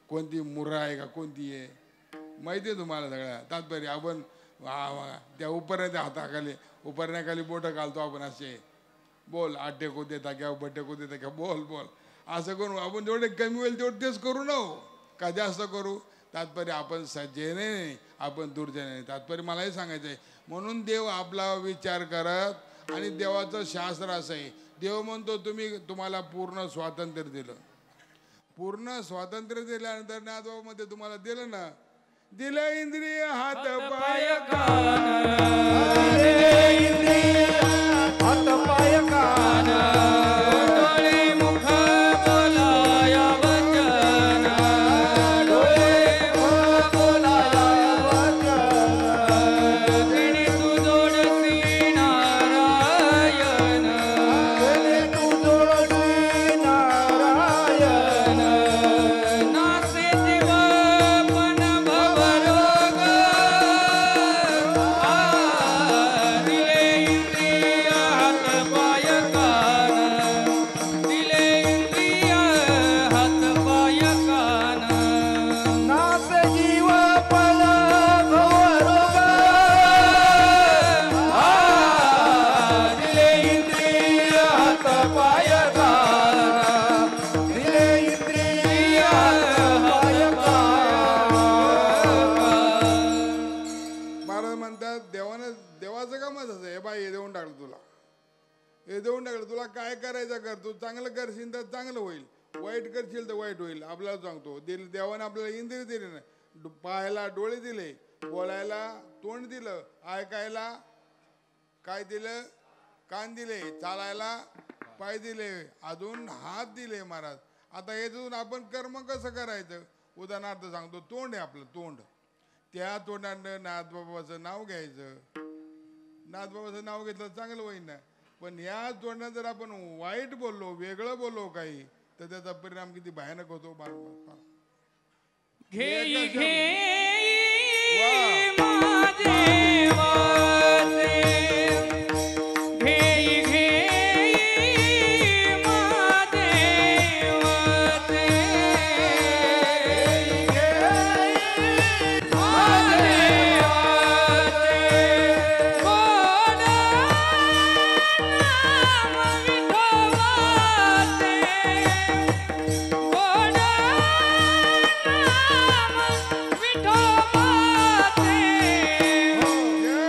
Speaker 1: कोणती मुर्रा आहे का कोणती आहे माहिती आहे तुम्हाला सगळ्या. तात्पर्य आपण त्या उपरण्याच्या हाताखाली उपरण्याखाली बोटं घालतो आपण, असे बोल 8 टेको देता क्या 9 टेको देता क्या, बोल बोल असं करू. आपण जेवढे कमी होईल तेवढं तेच करू ना हो, का जास्त करू. तात्पर्य आपण सज्जेने नाही, आपण दुर्जने नाही. तात्पर्य मलाही स्वागायचं आहे. म्हणून देव आपला विचार करत, आणि देवाचं शास्त्र असं आहे, देव म्हणतो तुम्हाला पूर्ण स्वातंत्र्य दिलं. पूर्ण स्वातंत्र्य दिल्यानंतर नादवामध्ये तुम्हाला दिलं ना, दिलं इंद्रिय हात पाय
Speaker 3: हात पाय कान
Speaker 2: डोळे मुख बोलाया वचन,
Speaker 3: डोळे मुख बोलाया वचन,
Speaker 2: तिने तू जोडसी नारायण,
Speaker 3: केले तू जोडसी नारायण.
Speaker 2: नासे जीव पण भवरोग, दिले इंद्रिय हात पाय कान, दिले इंद्रिय हात पाय कान.
Speaker 3: नास जीव पल भवरोग, दिले इंद्रिय हात पाय कान, दिले इंद्रिय पाय कान.
Speaker 1: महाराज म्हणतात देवाचं कामच असं, हे बाई हे देऊन टाकलं तुला, हे देऊन टाकलं तुला, काय करायचं कर. तू चांगलं करशील तर चांगलं होईल, वाईट करशील तर वाईट होईल. आपल्याला सांगतो, देवाने आपल्याला इंद्रिय दिले ना, पाहायला डोळे दिले, बोलायला तोंड दिलं, ऐकायला काय दिलं, कान दिले, चालायला पाय दिले, अजून हात दिले महाराज. आता याच्यातून आपण कर्म कसं करायचं. उदाहरणार्थ सांगतो, तोंड आहे आपलं तोंड, त्या तोंडानं नाथबाबाचं नाव घ्यायचं. नाथबाबाचं नाव घेतलं चांगलं होईल ना. पण या तोंडानं जर आपण वाईट बोललो, वेगळं बोललो काही, तर त्याचा परिणाम किती भयानक होतो.
Speaker 2: घेई घेई
Speaker 1: वा.
Speaker 2: माझे वासे, घेई घेई माझे वासे, माझे वासे, गोड नाम विठोबाचे, गोड नाम विठोबाचे.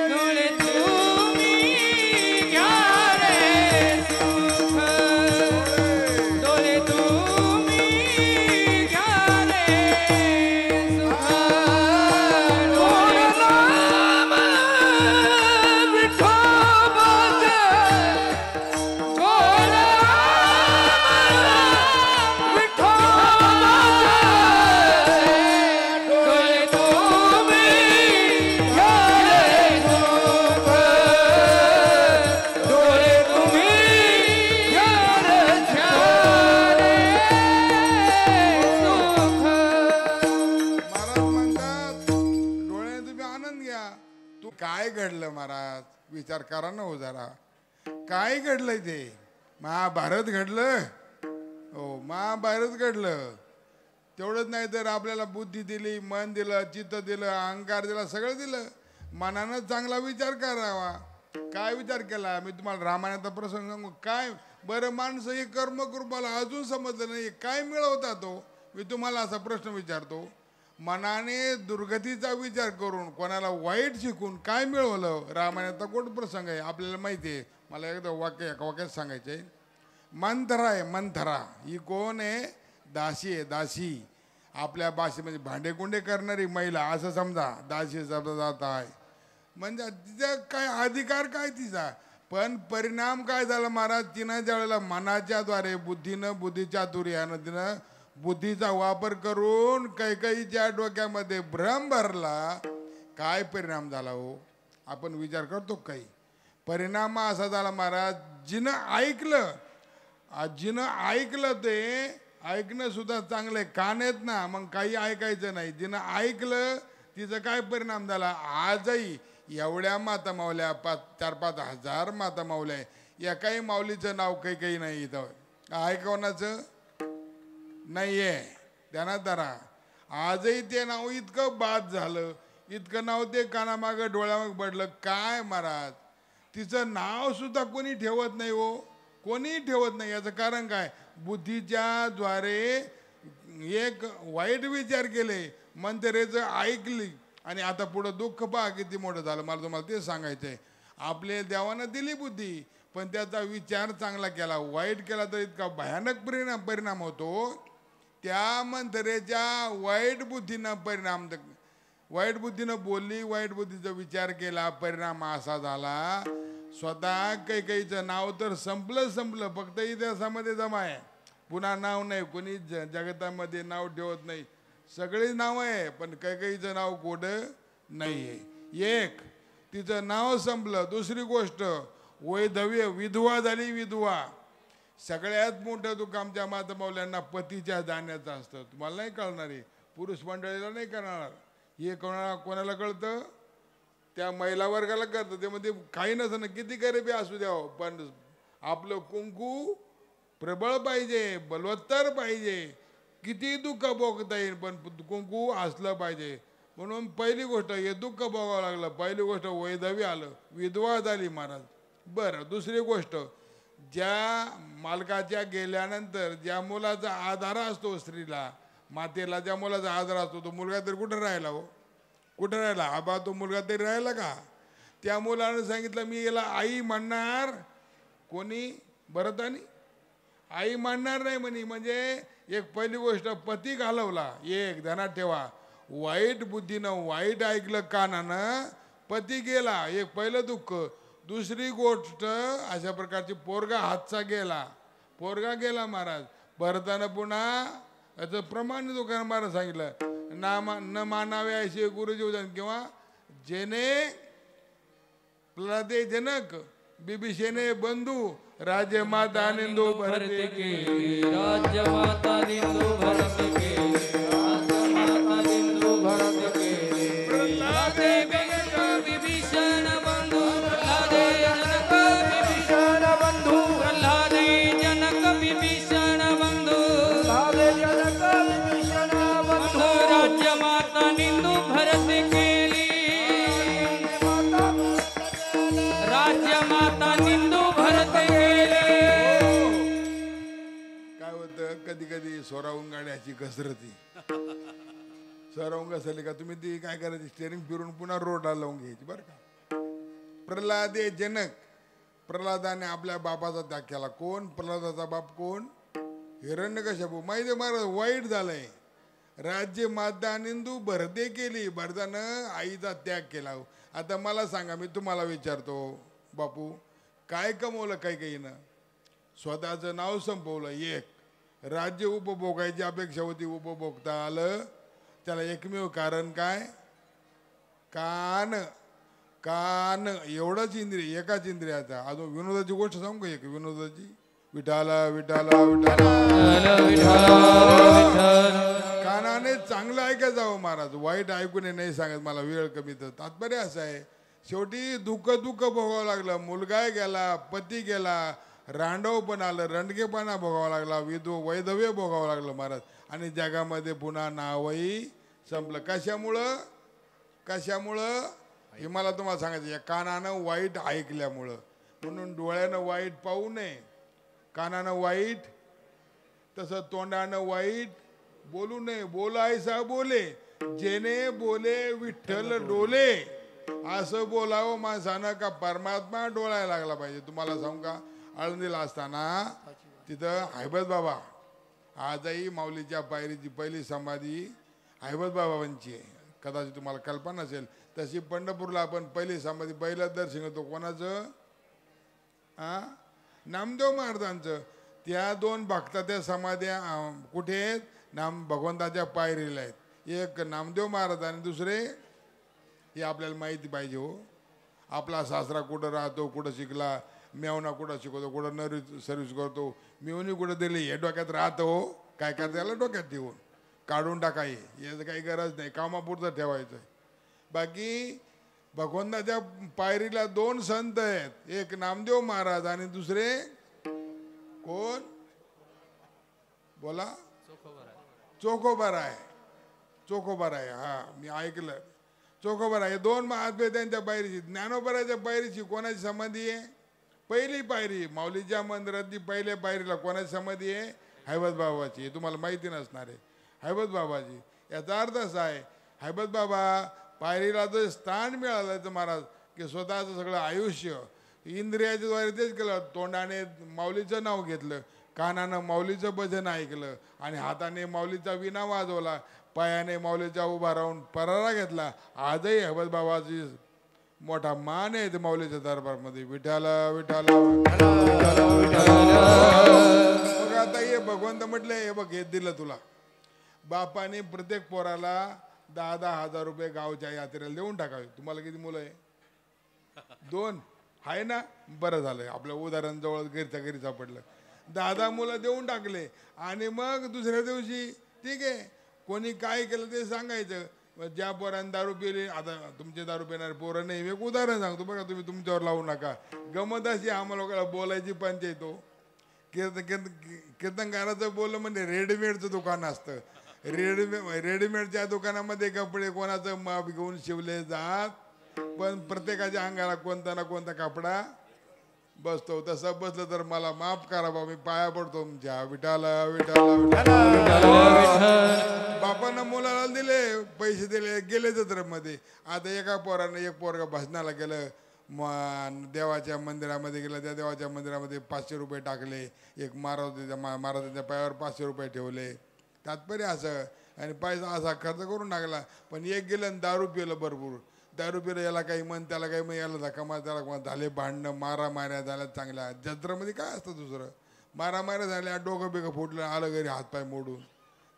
Speaker 2: डोळे तुम्ही घ्या रे सुख, डोळे तुम्ही घ्या रे सुख, डोळे
Speaker 3: नाम विठोबाचे,
Speaker 2: गोड डोळे तुम्ही घ्या रे सुख, डोळे तुम्ही घ्या रे सुख.
Speaker 1: महाराज म्हणतात, डोळ्याने तुम्ही आनंद घ्या. तू काय घडलं महाराज, विचार करा ना हो जरा. काय घडलंय ते. महाभारत घडलं, हो महाभारत घडलं. तेवढंच नाही तर आपल्याला बुद्धी दिली, मन दिलं, चित्त दिलं, अहंकार दिला, सगळं दिलं. मनानं चांगला विचार करावा. काय विचार केला. मी तुम्हाला रामायणाचा प्रसंग सांगू काय. बरं माणसं हे कर्म करून मला अजून समजलं नाही, काय मिळवता तो. मी तुम्हाला असा प्रश्न विचारतो, मनाने दुर्गतीचा विचार करून कोणाला वाईट शिकून काय मिळवलं. रामायणाचा कोण प्रसंग आहे आपल्याला माहिती आहे. मला एकदा एका वाक्यात सांगायचं आहे. मंथरा आहे, मंथरा ही कोण आहे. दासी आहे, दासी. आपल्या भाषेमध्ये भांडेकुंडे करणारी महिला असं समजा दासी शब्द जात आहे. म्हणजे तिचा काय अधिकार काय तिचा. पण परिणाम काय झाला महाराज. तिनं ज्या वेळेला मनाच्या द्वारे बुद्धीनं बुद्धीच्या तुर्यानं तिनं बुद्धीचा वापर करून कैकईच्या डोक्यामध्ये भ्रम भरला. काय परिणाम झाला हो, आपण विचार करतो काही. परिणाम असा झाला महाराज, जिनं ऐकलं ते ऐकणं सुद्धा चांगलं आहे. कान आहेत ना, मग काही ऐकायचं नाही. जिनं ऐकलं तिचं काय परिणाम झाला. आजही एवढ्या माता मावल्या, 4-5 हजार माता मावल्या, एकाही माऊलीचं नाव काही नाही इथं. ऐकवण्याचं नाही आहे. ध्यानात धरा, आजही ते नाव इतकं बाद झालं, इतकं नाव ते कानामागं डोळ्यामागं पडलं. काय महाराज, तिचं नाव सुद्धा कोणी ठेवत नाही हो, कोणी ठेवत नाही. याचं कारण काय, बुद्धीच्या द्वारे एक वाईट विचार केले, मंत्रेचं ऐकली, आणि आता पुढं दुःख पहा किती मोठं झालं. मला तुम्हाला ते सांगायचं आहे. आपले देवानं दिली बुद्धी, पण त्याचा विचार चांगला केला, वाईट केला तर इतका भयानक परिणाम होतो. त्या मंत्रेच्या वाईट बुद्धीनं वाईट बुद्धीनं बोलली, वाईट बुद्धीचा विचार केला, परिणाम असा झाला. स्वतः कैकईचं नाव तर संपलं, फक्त इतिहासामध्ये जमा आहे. पुन्हा नाव नाही, कोणी जगतामध्ये नाव ठेवत नाही. सगळी नाव आहे, पण कैकईचं नाव कोडं नाही आहे. एक तिचं नाव संपलं. दुसरी गोष्ट, वैधव्य, विधवा झाली, विधवा. सगळ्यात मोठं दुःख आमच्या माता माऊल्यांना पतीच्या जाण्याचं असतं. तुम्हाला नाही कळणार आहे, पुरुष मंडळीला नाही कळणार. हे कोणाला कळतं, त्या महिला वर्गाला कळतं. त्यामध्ये काही नसतं, किती गरिबी असू द्यावं, पण आपलं कुंकू प्रबळ पाहिजे, बलवत्तर पाहिजे. किती दुःख भोगता येईल, पण कुंकू असलं पाहिजे. म्हणून पहिली गोष्ट हे दुःख भोगावं लागलं. पहिली गोष्ट वैधव्य आलं, विधवा झाली महाराज. बरं, दुसरी गोष्ट, ज्या मालकाच्या गेल्यानंतर ज्या मुलाचा आधार असतो स्त्रीला, मातेला ज्या मुलाचा आधार असतो, तो मुलगा तरी कुठं राहिला हो, कुठं राहिला आबा, तो मुलगा तरी राहिला का. त्या मुलानं सांगितलं मी याला आई म्हणणार. कोणी, भरतानी आई म्हणणार नाही म्हणे. म्हणजे एक पहिली गोष्ट, पती घालवला. एक ध्यानात ठेवा, वाईट बुद्धीनं वाईट ऐकलं कानानं, पती गेला, एक पहिलं दुःख. दुसरी गोष्ट, अशा प्रकारची पोरगा पोरगा गेला महाराज. भरतानं पुन्हा याचं प्रमाण दुकान महाराज सांगितलं, न मानावे असे गुरुजी किंवा जेने प्रल्हादे जनक बिभीषणे बंधू राज्य माता निंदू भरते
Speaker 2: केली, राज्य माता निंदू भरते केली, राज्य माता निंदू भरते केली. प्रल्हादे जनक विभीषण बंधू, प्रल्हादे जनक विभीषण बंधू, प्रल्हादे जनक विभीषण बंधू, प्रल्हादे जनक विभीषण बंधू, राज्य माता निंदू भरते केली, राज्य माता निंदू भरते केली.
Speaker 1: काय होतं, कधी कधी सोरावून गाड्याची कसरती. सोरावून घसरली का तुम्ही ती काय करायची, स्टेरिंग फिरून पुन्हा रोडला लावून घ्यायची बरं का. प्रल्हादे जनक, प्रल्हादाने आपल्या बापाचा त्याग केला. कोण प्रल्हादाचा बाप, कोण, हिरण्यकश्यपू. माहिती महाराज, वाईट झालंय. राज्य माता निंदू भरते केली, भरतानं आईचा त्याग केला. आता मला सांगा, मी तुम्हाला विचारतो बापू, काय कमवलं कैकईनं, स्वतःचं नाव संपवलं. एक राज्य उपभोगायची अपेक्षा होती, उपभोगता आलं. त्याला एकमेव कारण काय, कान. कान एवढंच इंद्रिय, एकाच इंद्रियाचा. अजून विनोदाची गोष्ट सांगू का, एक विनोदाची. विठाला विठाला विठाला, कानाने चांगलं ऐकायचं जावं महाराज, वाईट ऐकून नाही सांगत. मला वेळ कमी. तर तात्पर्य असं आहे, शेवटी दुःख भोगावं लागलं. मुलगा गेला, पती गेला, रांडव पण आलं, रणगेपणा भोगावा लागला, वैधव्य भोगावं लागलं महाराज. आणि जगामध्ये पुन्हा नावही संपलं. कशामुळं हे मला तुम्हाला सांगायचं. या कानानं वाईट ऐकल्यामुळं. म्हणून डोळ्यानं वाईट पाहू नये, कानानं वाईट, तसं तोंडानं वाईट बोलू नये. बोलायसा बोले, जेने बोले विठ्ठल डोले. असं बोलावं माणसानं का परमात्मा डोळायला लागला पाहिजे. तुम्हाला सांगू का, आळंदीला असताना तिथं हैबत बाबा, आजही माऊलीच्या पायरीची पहिली समाधी हैबत बाबांची आहे. कदाचित तुम्हाला कल्पना नसेल. तशी पंढरपूरला आपण पहिली समाधी, पहिलं दर्शन होतो कोणाचं, नामदेव महाराजांचं. त्या दोन भक्ताच्या समाध्या कुठे आहेत? भगवंताच्या पायरीला आहेत. एक नामदेव महाराज आणि दुसरे हे आपल्याला माहिती पाहिजे हो. आपला सासरा कुठं राहतो, कुठं शिकला, मेवना कुठं शिकवतो, कुठं नरी सर्व्हिस करतो, मिवणी कुठं दिली, हे डोक्यात राहतं हो. काय करता याला डोक्यात ठेवून काढून टाकाय, याचं काही गरज नाही, कामापुरतं ठेवायचं. बाकी भगवंताच्या पायरीला दोन संत आहेत, एक नामदेव महाराज आणि दुसरे कोण बोला? चोखोबाराय. चोखोबाराय, हा मी ऐकलं. चोखोबाराय. दोन महात्मे त्यांच्या पायरीची. ज्ञानोबाराच्या पायरीची कोणाची समाधी आहे? पहिली पायरी माऊलीच्या मंदिरातली पहिल्या पायरीला कोणाची समाधी आहे? हैबत बाबाची. हे तुम्हाला माहिती नसणार आहे. हैबत बाबाची. याचा अर्थ असा आहे, हैबत बाबा पायरीला जर स्थान मिळालं तर महाराज की स्वतःचं सगळं आयुष्य इंद्रियाच्या द्वारे तेच केलं. तोंडाने माऊलीचं नाव घेतलं, कानानं माऊलीचं भजन ऐकलं आणि हाताने माऊलीचा विणा वाजवला, पायाने माऊलीचा उभा राहून परारा घेतला. आजही हैबत बाबाची मोठा मान आहे ते माऊलीच्या दरबारमध्ये. विठाला विठाला. मग आता हे भगवंत म्हटले, हे बघ हे दिलं तुला. बापाने प्रत्येक पोराला 10,000 रुपये गावच्या यात्रेला देऊन टाकावे. तुम्हाला किती मुलं आहे? 2 आहे ना? बरं झालं, आपलं उदाहरण जवळ घरच्या घरी सापडलं. 10 मुलं देऊन टाकले आणि मग दुसऱ्या दिवशी ठीक आहे, कोणी काय केलं ते सांगायचं. ज्या पोरांनी दारू पिली, आता तुमचे दारू पिणारे पोरं नाही, मी एक उदाहरण सांगतो बघा, तुम्ही तुमच्यावर लावू नका. गमत अशी आम्हाला लोकांना बोलायची पंचायत हो. कीर्तनकाराचं बोललं म्हणजे रेडीमेडचं दुकान असतं. रेडीमेडच्या दुकानामध्ये कपडे कोणाचं माप घेऊन शिवले जात, पण प्रत्येकाच्या अंगाला कोणता ना कोणता कपडा बसतो. तसं बसलं तर मला माफ करा बा, मी पाया पडतो तुमच्या. विठाला विठाला. बापानं मुलाला दिले, पैसे दिले, गेले जत्रेमध्ये. आता एका पोरानं एक पोरगा भजनाला गेलं, देवाच्या मंदिरामध्ये गेलं, त्या देवाच्या मंदिरामध्ये 500 रुपये टाकले. एक महाराजांच्या पायावर 500 रुपये ठेवले. तात्पर्य असं, आणि पैसा असा खर्च करून टाकला. पण एक गेलं आणि दारू पिलं भरपूर. दारू पिलं, याला काही म्हण त्याला काही म्हण, याला धक्का मार त्याला कोण, झाले भांडणं, मारामाऱ्या झाल्या चांगल्या. जत्रेमध्ये काय असतं दुसरं, मारामाऱ्या झाल्या, डोकं बिकं फुटलं, आलं घरी हातपाय मोडून.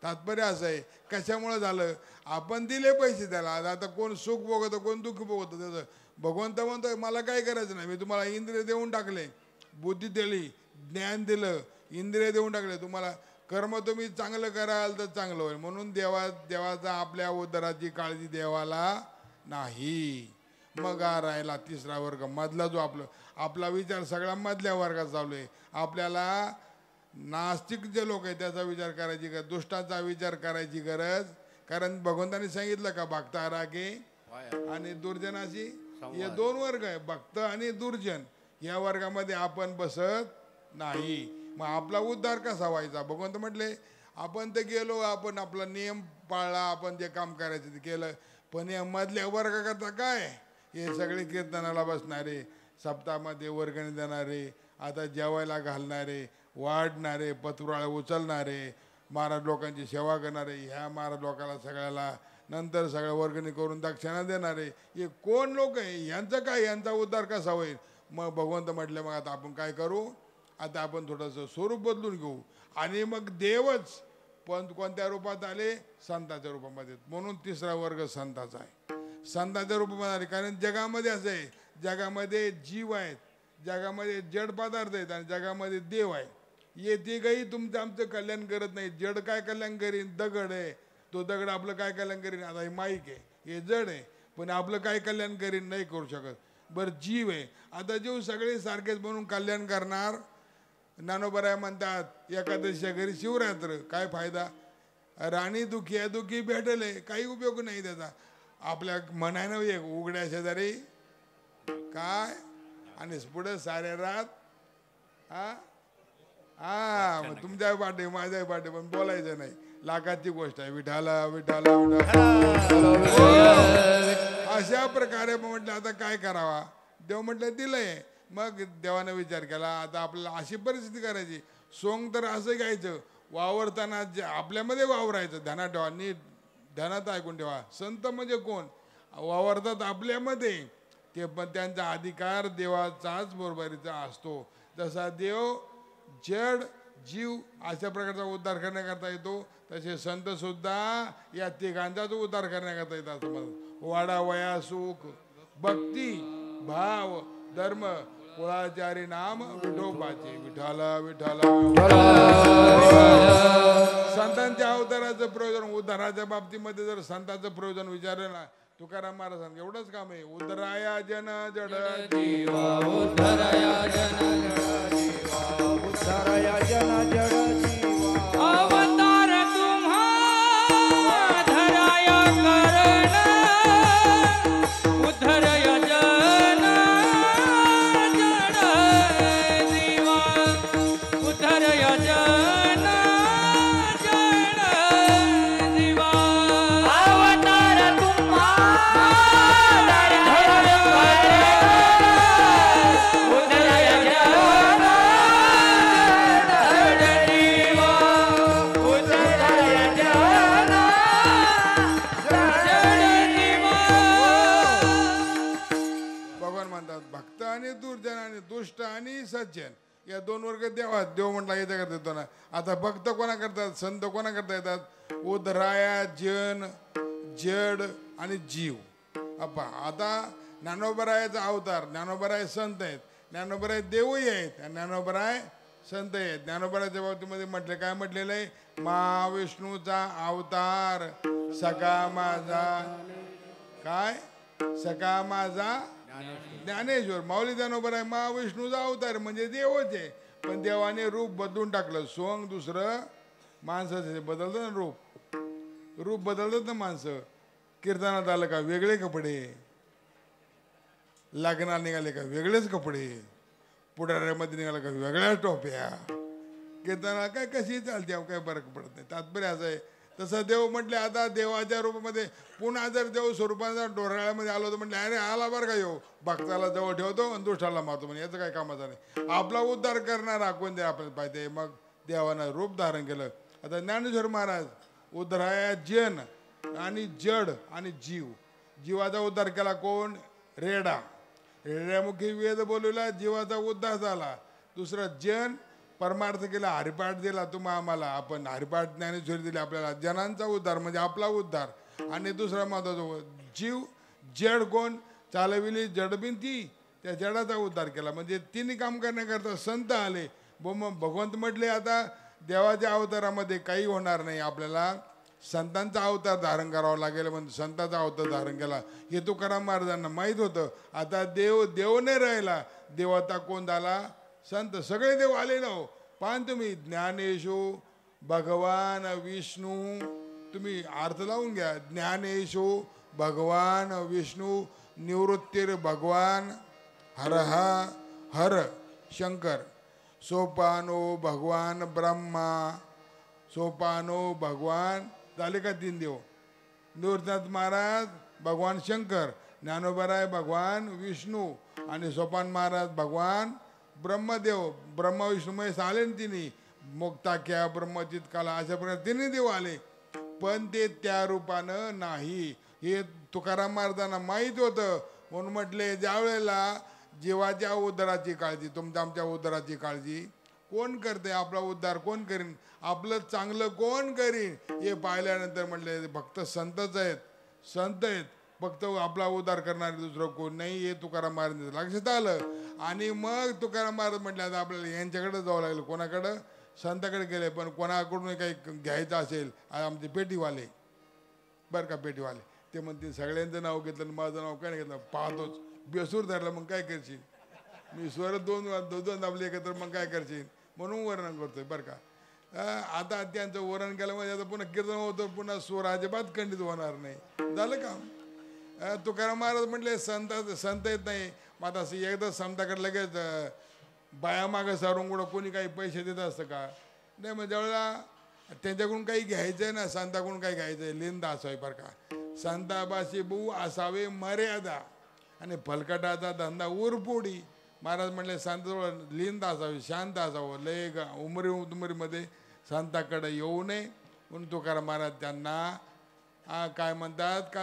Speaker 1: तात्पर्य असं आहे, कशामुळं झालं? आपण दिले पैसे त्याला. आता कोण सुख भोगतं, कोण दुःख भोगतं. त्याचं भगवंत म्हणतोय मला काय करायचं नाही, मी तुम्हाला इंद्रिय देऊन टाकले, बुद्धी दिली, ज्ञान दिलं, इंद्रिय देऊन टाकले. तुम्हाला कर्म तुम्ही चांगलं कराल तर चांगलं होईल. म्हणून देवाचा आपल्या उद्धाराची काळजी देवाला नाही. मग राहिला तिसरा वर्ग, मधला जो आपला विचार सगळा मधल्या वर्गात चालू आहे. आपल्याला नास्तिक जे लोक आहेत त्याचा विचार करायची गरज, दुष्टाचा विचार करायची गरज. कारण भगवंतांनी सांगितलं का, भक्ता रागे आणि दुर्जनाशी, हे 2 वर्ग आहे, भक्त आणि दुर्जन. या वर्गामध्ये आपण बसत नाही. मग आपला उद्धार कसा व्हायचा? भगवंत म्हटले आपण ते गेलो, आपण आपला नियम पाळला, आपण जे काम करायचं ते केलं. पण या मधल्या वर्गाकरता काय, हे सगळे कीर्तनाला बसणारे, सप्ताहामध्ये वर्गणी देणारे, आता जेवायला घालणारे, वाढणारे, पत्राळे उचलणारे, महाराज लोकांची सेवा करणारे, ह्या महाराज लोकांना सगळ्याला नंतर सगळ्या वर्गणी करून दक्षिणा देणारे, हे कोण लोक आहे? यांचं काय, यांचा उद्धार कसा होईल? मग भगवंत म्हटले मग आता आपण काय करू, आता आपण थोडंसं स्वरूप बदलून घेऊ. आणि मग देवच पण कोणत्या रूपात आले? संतांच्या रूपामध्ये. म्हणून तिसरा वर्ग संतांचा आहे. संतांच्या रूपामध्ये आले कारण जगामध्ये असं आहे, जगामध्ये जीव आहेत, जगामध्ये जड पदार्थ आहेत आणि जगामध्ये देव आहे. हे तिघही तुमचं आमचं कल्याण करत नाही. जड काय कल्याण करीन? दगड आहे, तो दगड आपलं काय कल्याण करीन? आता हे माईक आहे, हे जड आहे, पण आपलं काय कल्याण करीन? नाही करू शकत. बरं जीव आहे, आता जीव सगळे सारखेच म्हणून कल्याण करणार. ज्ञानोबराय म्हणतात एकादशीच्या घरी शिवरात्र, काय फायदा? राणी दुखी आहे, दुखी भेटले, काही उपयोग नाही त्याचा. आपल्या म्हणायनं एक उघड्या शेजारी काय आणि पुढे सारे रात मग तुमच्या पाठी माझ्या पाठी, पण बोलायचं नाही. लाखाची गोष्ट आहे. विठाला विठाला अशा प्रकारे म्हटलं आता काय करावा? देव म्हटलं दिलंय. मग देवाने विचार केला आता आपल्याला अशी परिस्थिती करायची, सोंग तर असं घ्यायचं, वावरताना आपल्यामध्ये वावरायचं. ध्यानात ठेवा, नीट ध्यानात ऐकून ठेवा. संत म्हणजे कोण? वावरतात आपल्यामध्ये, ते पण त्यांचा अधिकार देवाचाच बरोबरीचा असतो. जसा देव जड जीव अशा प्रकारचा उद्धार करण्याकरता येतो. तसे संत सुद्धा या तिघांचाच उद्धार करण्याकरता येतात. समज वाडा वया सुख भक्ती भाव धर्म कुळाचारी नाम विठोबाचे विठाला विठाला. संतांच्या अवताराचं प्रयोजन उद्धाराच्या बाबतीमध्ये जर संतांचं प्रयोजन विचारलं ना तुकाराम महाराज एवढंच काम आहे. उद्धराया जन जड
Speaker 2: जीवा उद्धरया जन जड जीवा
Speaker 3: उद्धरया जन जड जीवा
Speaker 2: अवतार तुम्हा धराया करण उद्धरया जन जड जीवा उद्धरया जन जड जीवा अवतार तुम्हा धराया करण उद्धरया जन जड जीवा उद्धरया जन जड जीवा.
Speaker 1: भगवान म्हणतात भक्त आणि दुर्जन आणि दुष्ट आणि सज्जन या दोन वर्ग देवात देव म्हटला येत्या करता येतो ना. आता भक्त कोणा करतात संत कोणा करता येतात. उद्धराया जन जड आणि जीव. अप्पा आता ज्ञानोबरायाचा अवतार ज्ञानोबराय संत आहेत ज्ञानोबराय देवही आहेत आणि ज्ञानोबराय संत आहेत. ज्ञानोबराच्या बाबतीमध्ये म्हटले काय म्हटलेलं आहे महाविष्णूचा अवतार सखा माझा काय सखा माझा ज्ञानेश्वर. माऊली ज्ञानोबर आहे महाविष्णूचा अवतार म्हणजे देवच आहे. पण देवाने रूप बदलून टाकलं. सोंग दुसरं माणसाचं बदलतं ना रूप बदलतात ना माणसं. कीर्तनात आलं का वेगळे कपडे लग्नाला निघाले का वेगळेच कपडे पुढाऱ्यामध्ये निघाला का वेगळ्या टोप्या. कीर्तनाला काय कशी चालते काय फरक पडत नाही. तात्पर्य असं आहे. तसं देव म्हटले आता देवाच्या रूपामध्ये पुन्हा जर देव स्वरूपाचा डोराळ्यामध्ये आलो तर म्हटले अरे आला बरं का येऊ भक्ताला जवळ ठेवतो आणि दुष्टाला मारतो म्हणजे याचं काय कामाचं नाही. आपला उद्धार करणारा कोण ते आपल्याला पाहिजे. मग देवानं रूप धारण केलं. आता ज्ञानेश्वर महाराज उद्धराया जन आणि जड आणि जीव. जीवाचा उद्धार केला कोण रेडा. रेड्यामुखी वेद बोलवला जीवाचा उद्धार झाला. दुसरा जन परमार्थ केला हरिपाठ दिला तुम्हा आम्हाला आपण हरिपाठ ज्ञानेश्वरी दिली आपल्याला जनांचा उद्धार म्हणजे आपला उद्धार. आणि दुसरा महत्वाचा जीव जड कोण चालविली जडबिंती त्या जडाचा उद्धार केला. म्हणजे तिन्ही काम करण्याकरता संत आले. मग भगवंत म्हटले आता देवाच्या अवतारामध्ये काही होणार नाही आपल्याला संतांचा अवतार धारण करावा लागेल. म्हणजे संतांचा अवतार धारण केला हे तुकाराम महाराजांना माहीत होतं. आता देव नाही राहिला देवता कोण झाला संत. सगळे देव आले ना हो. पान तुम्ही ज्ञानेशो भगवान विष्णू तुम्ही अर्थ लावून घ्या. ज्ञानेशो भगवान विष्णू निवृत्तीर भगवान हर हर शंकर सोपानो भगवान ब्रह्मा सोपानो भगवान झाले का तीन देव. निवृत्तीनाथ महाराज भगवान शंकर ज्ञानोबराय भगवान विष्णू आणि सोपान महाराज भगवान ब्रह्मदेव. ब्रह्मा विष्णुमय आले ना तिन्ही मुक्ताख्या ब्रह्मचित काला अशा प्रकारे तिन्ही देव आले. पण ते त्या रूपानं नाही हे तुकाराम महाराजांना माहीत होतं. म्हणून म्हटले ज्या वेळेला जीवाच्या उद्धाराची काळजी तुमच्या आमच्या उद्धाराची काळजी कोण करते आपला उद्धार कोण करीन आपलं चांगलं कोण करीन हे पाहिल्यानंतर म्हटले भक्त संतच आहेत संत आहेत फक्त आपला उद्धार करणारे दुसरं कोण नाही हे तुकाराम महाराज लक्षात आलं. आणि मग तुकाराम महाराज म्हटले आता आपल्याला यांच्याकडे जावं लागलं. कोणाकडं संताकडे गेले. पण कोणाकडून काही घ्यायचं असेल आमचे पेटीवाले बरं का पेटीवाले ते म्हणते सगळ्यांचं नाव घेतलं आणि माझं नाव काय नाही घेतलं पाहतोच बेसूर धरलं मग काय करशील मी स्वर दोन दाबले एकत्र मग काय करशील म्हणून वर्णन करतोय बरं का. आता त्यांचं वर्णन केलं म्हणजे आता पुन्हा कीर्तन होतं पुन्हा स्वर अजिबात खंडित होणार नाही झालं का. तुकाराम महाराज म्हटले संत येत नाही. मग आता असं एकदा संताकडे लगेच बाया मागं सारून कुठं कोणी काही पैसे देत असतं का नाही. मग ज्यावेळेला त्यांच्याकडून काही घ्यायचं आहे ना संताकडून काही घ्यायचं आहे लिंद असावी बरं का. संतापाशी बू असावे मर्यादा आणि फलकटाचा धंदा उरपोडी. महाराज म्हटले संताजवळ लिंद असावी शांत असावं लय उमरीमध्ये संताकडे येऊ नये. म्हणून तुकाराम महाराज त्यांना काय म्हणतात का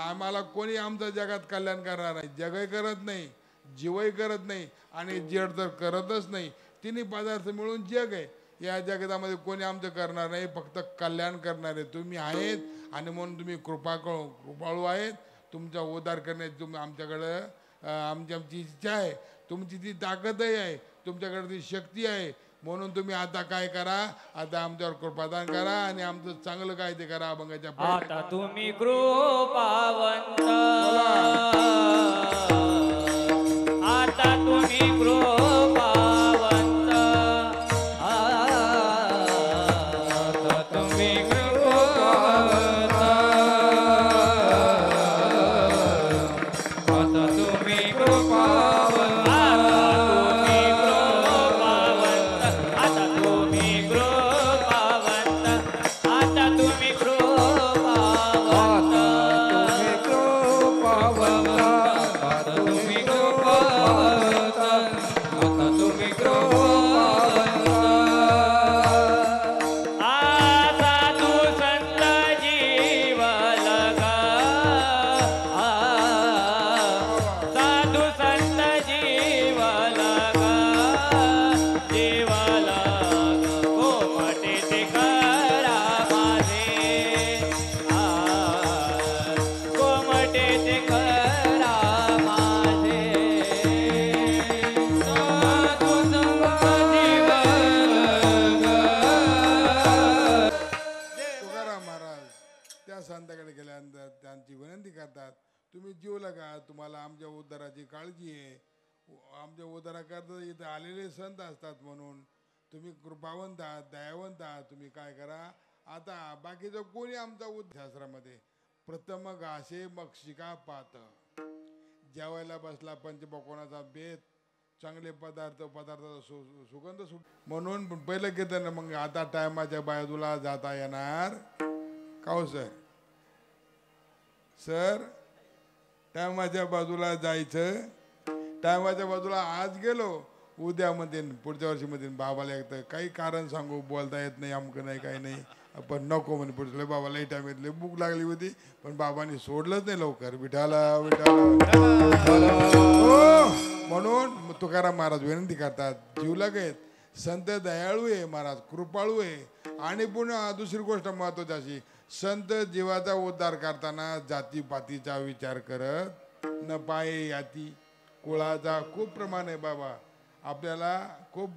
Speaker 1: आम्हाला कोणी आमचं जगात कल्याण करणार नाही. जगही करत नाही जीवही करत नाही आणि जड तर करतच नाही. तिन्ही पदार्थ मिळून जग आहे. या जगतामध्ये कोणी आमचं करणार नाही, फक्त कल्याण करणारे तुम्ही आहेत. आणि म्हणून तुम्ही कृपाळू आहेत. तुमचा उद्धार करण्याची तुम्ही आमच्याकडं आमची इच्छा आहे. तुमची ती ताकदही आहे, तुमच्याकडे ती शक्ती आहे. म्हणून तुम्ही आता काय करा, आता आमच्यावर कृपादान करा आणि आमचं चांगलं काय ते करा. अभंगाच्या
Speaker 2: आता तुम्ही कृपावंत, आता तुम्ही कृपावंत, आता तुम्ही कृपावंत, आता तुम्ही कृपावंत, आता तुम्ही कृपावंत, आता तुम्ही कृपावंत, आता तुम्ही कृपावंत, आता तुम्ही कृपावंत, साधू संत जीव लगा, साधू संत जीव लगा, जीव लगा, कोमटे ते करा माझे, कोमटे ते करा माझे, साधू संत जीव लगा.
Speaker 1: तुकाराम महाराज त्या संतांकडे गेल्यानंतर त्यांची विनंती करतात, तुम्ही जीव लागा, तुम्हाला आमच्या उद्धाराची काळजी आहे. आमच्या उद्धाराकरता इथं आलेले संत असतात. म्हणून तुम्ही कृपावंत आहात, दयावंत आहात. तुम्ही काय करा, आता बाकीचं कोणी आमचा शास्त्रामध्ये प्रथम घासे मग शिका पात, जेवायला बसला पंचपक्वानाचा बेत, चांगले पदार्थाचा सुगंध सुट. म्हणून पहिलं घेतं ना, मग आता टायमाच्या बाजूला जाता येणार का हो सर? सर टायमाच्या बाजूला जायचं, टायमाच्या बाजूला आज गेलो, उद्या मध्ये पुढच्या वर्षी मध्ये बाबाला एकतर काही कारण सांगू, बोलता येत नाही, अमकं नाही काही नाही, पण नको म्हणे पुढच्या बाबाला ही टाइम येतले, भूक लागली होती पण बाबांनी सोडलंच नाही लवकर. विठाला विठाला म्हणून तुकाराम महाराज विनंती करतात, जीव लागेत, संत दयाळू आहे महाराज, कृपाळू आहे. आणि पुन्हा दुसरी गोष्ट महत्वाची अशी, संत जीवाचा उद्धार करताना जातीपातीचा विचार करत न पाये याती कुळाचा खूप प्रमाण आहे बाबा, आपल्याला खूप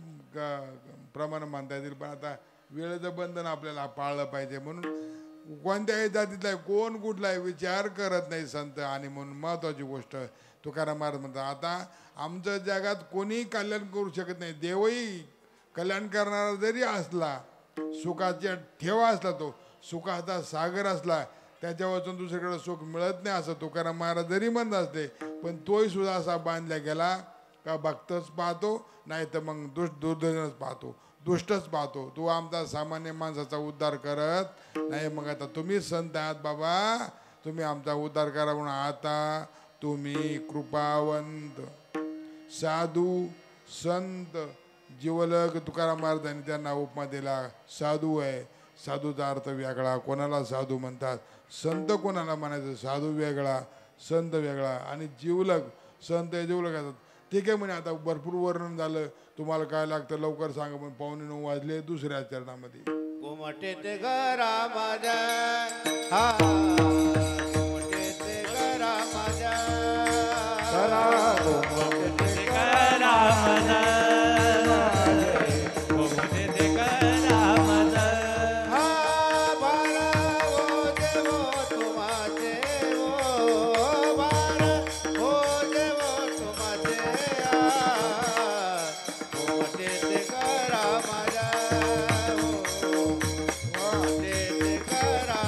Speaker 1: प्रमाण मानता येतील, पण आता वेळेचं बंधन आपल्याला पाळलं पाहिजे. म्हणून कोणत्याही जातीतला आहे, कोण कुठला आहे विचार करत नाही संत. आणि म्हणून महत्वाची गोष्ट तुकाराम महाराज म्हणतात, आता आमच्या जगात कोणी कल्याण करू शकत नाही. देवही कल्याण करणारा जरी असला, सुखाचा ठेवा असला, तो सुखाचा सागर असला, त्याच्या वाचून दुसरीकडे सुख मिळत नाही असं तुकाराम महाराज जरी म्हणत असते, पण तोही सुद्धा असा बांधला गेला का भक्तच पाहतो, नाही तर मग दुर्जनच पाहतो, दुष्टच पाहतो. तो आमचा सामान्य माणसाचा उद्धार करत नाही. मग आता तुम्ही संत आहात बाबा, तुम्ही आमचा उद्धार करा. म्हणून आता तुम्ही कृपावंत, साधू संत जीवलग, तुकाराम महाराजांनी त्यांना उपमा दिला. साधू आहे, साधूचा अर्थ वेगळा, कोणाला साधू म्हणतात, संत कोणाला म्हणायचं, साधू वेगळा, संत वेगळा. आणि जीवलग, संत जीवलग असतात. ठीक आहे म्हणे, आता भरपूर वर्णन झालं, तुम्हाला काय लागतं लवकर सांगा. पण 9:15 वाजले. दुसऱ्या चरणामध्ये
Speaker 3: कोमटे ते घरा माझ्या, हा कोमटे ते घरा माझ्या, कोमटे ते
Speaker 2: करा माझा, कोमटे ते करा माझा,
Speaker 3: हा बारा ओ देवो तुमाचे, ओ बारा ओ देवो तुमाचे, कोमटे ते घरा माझ्या, कोमटे ते घरा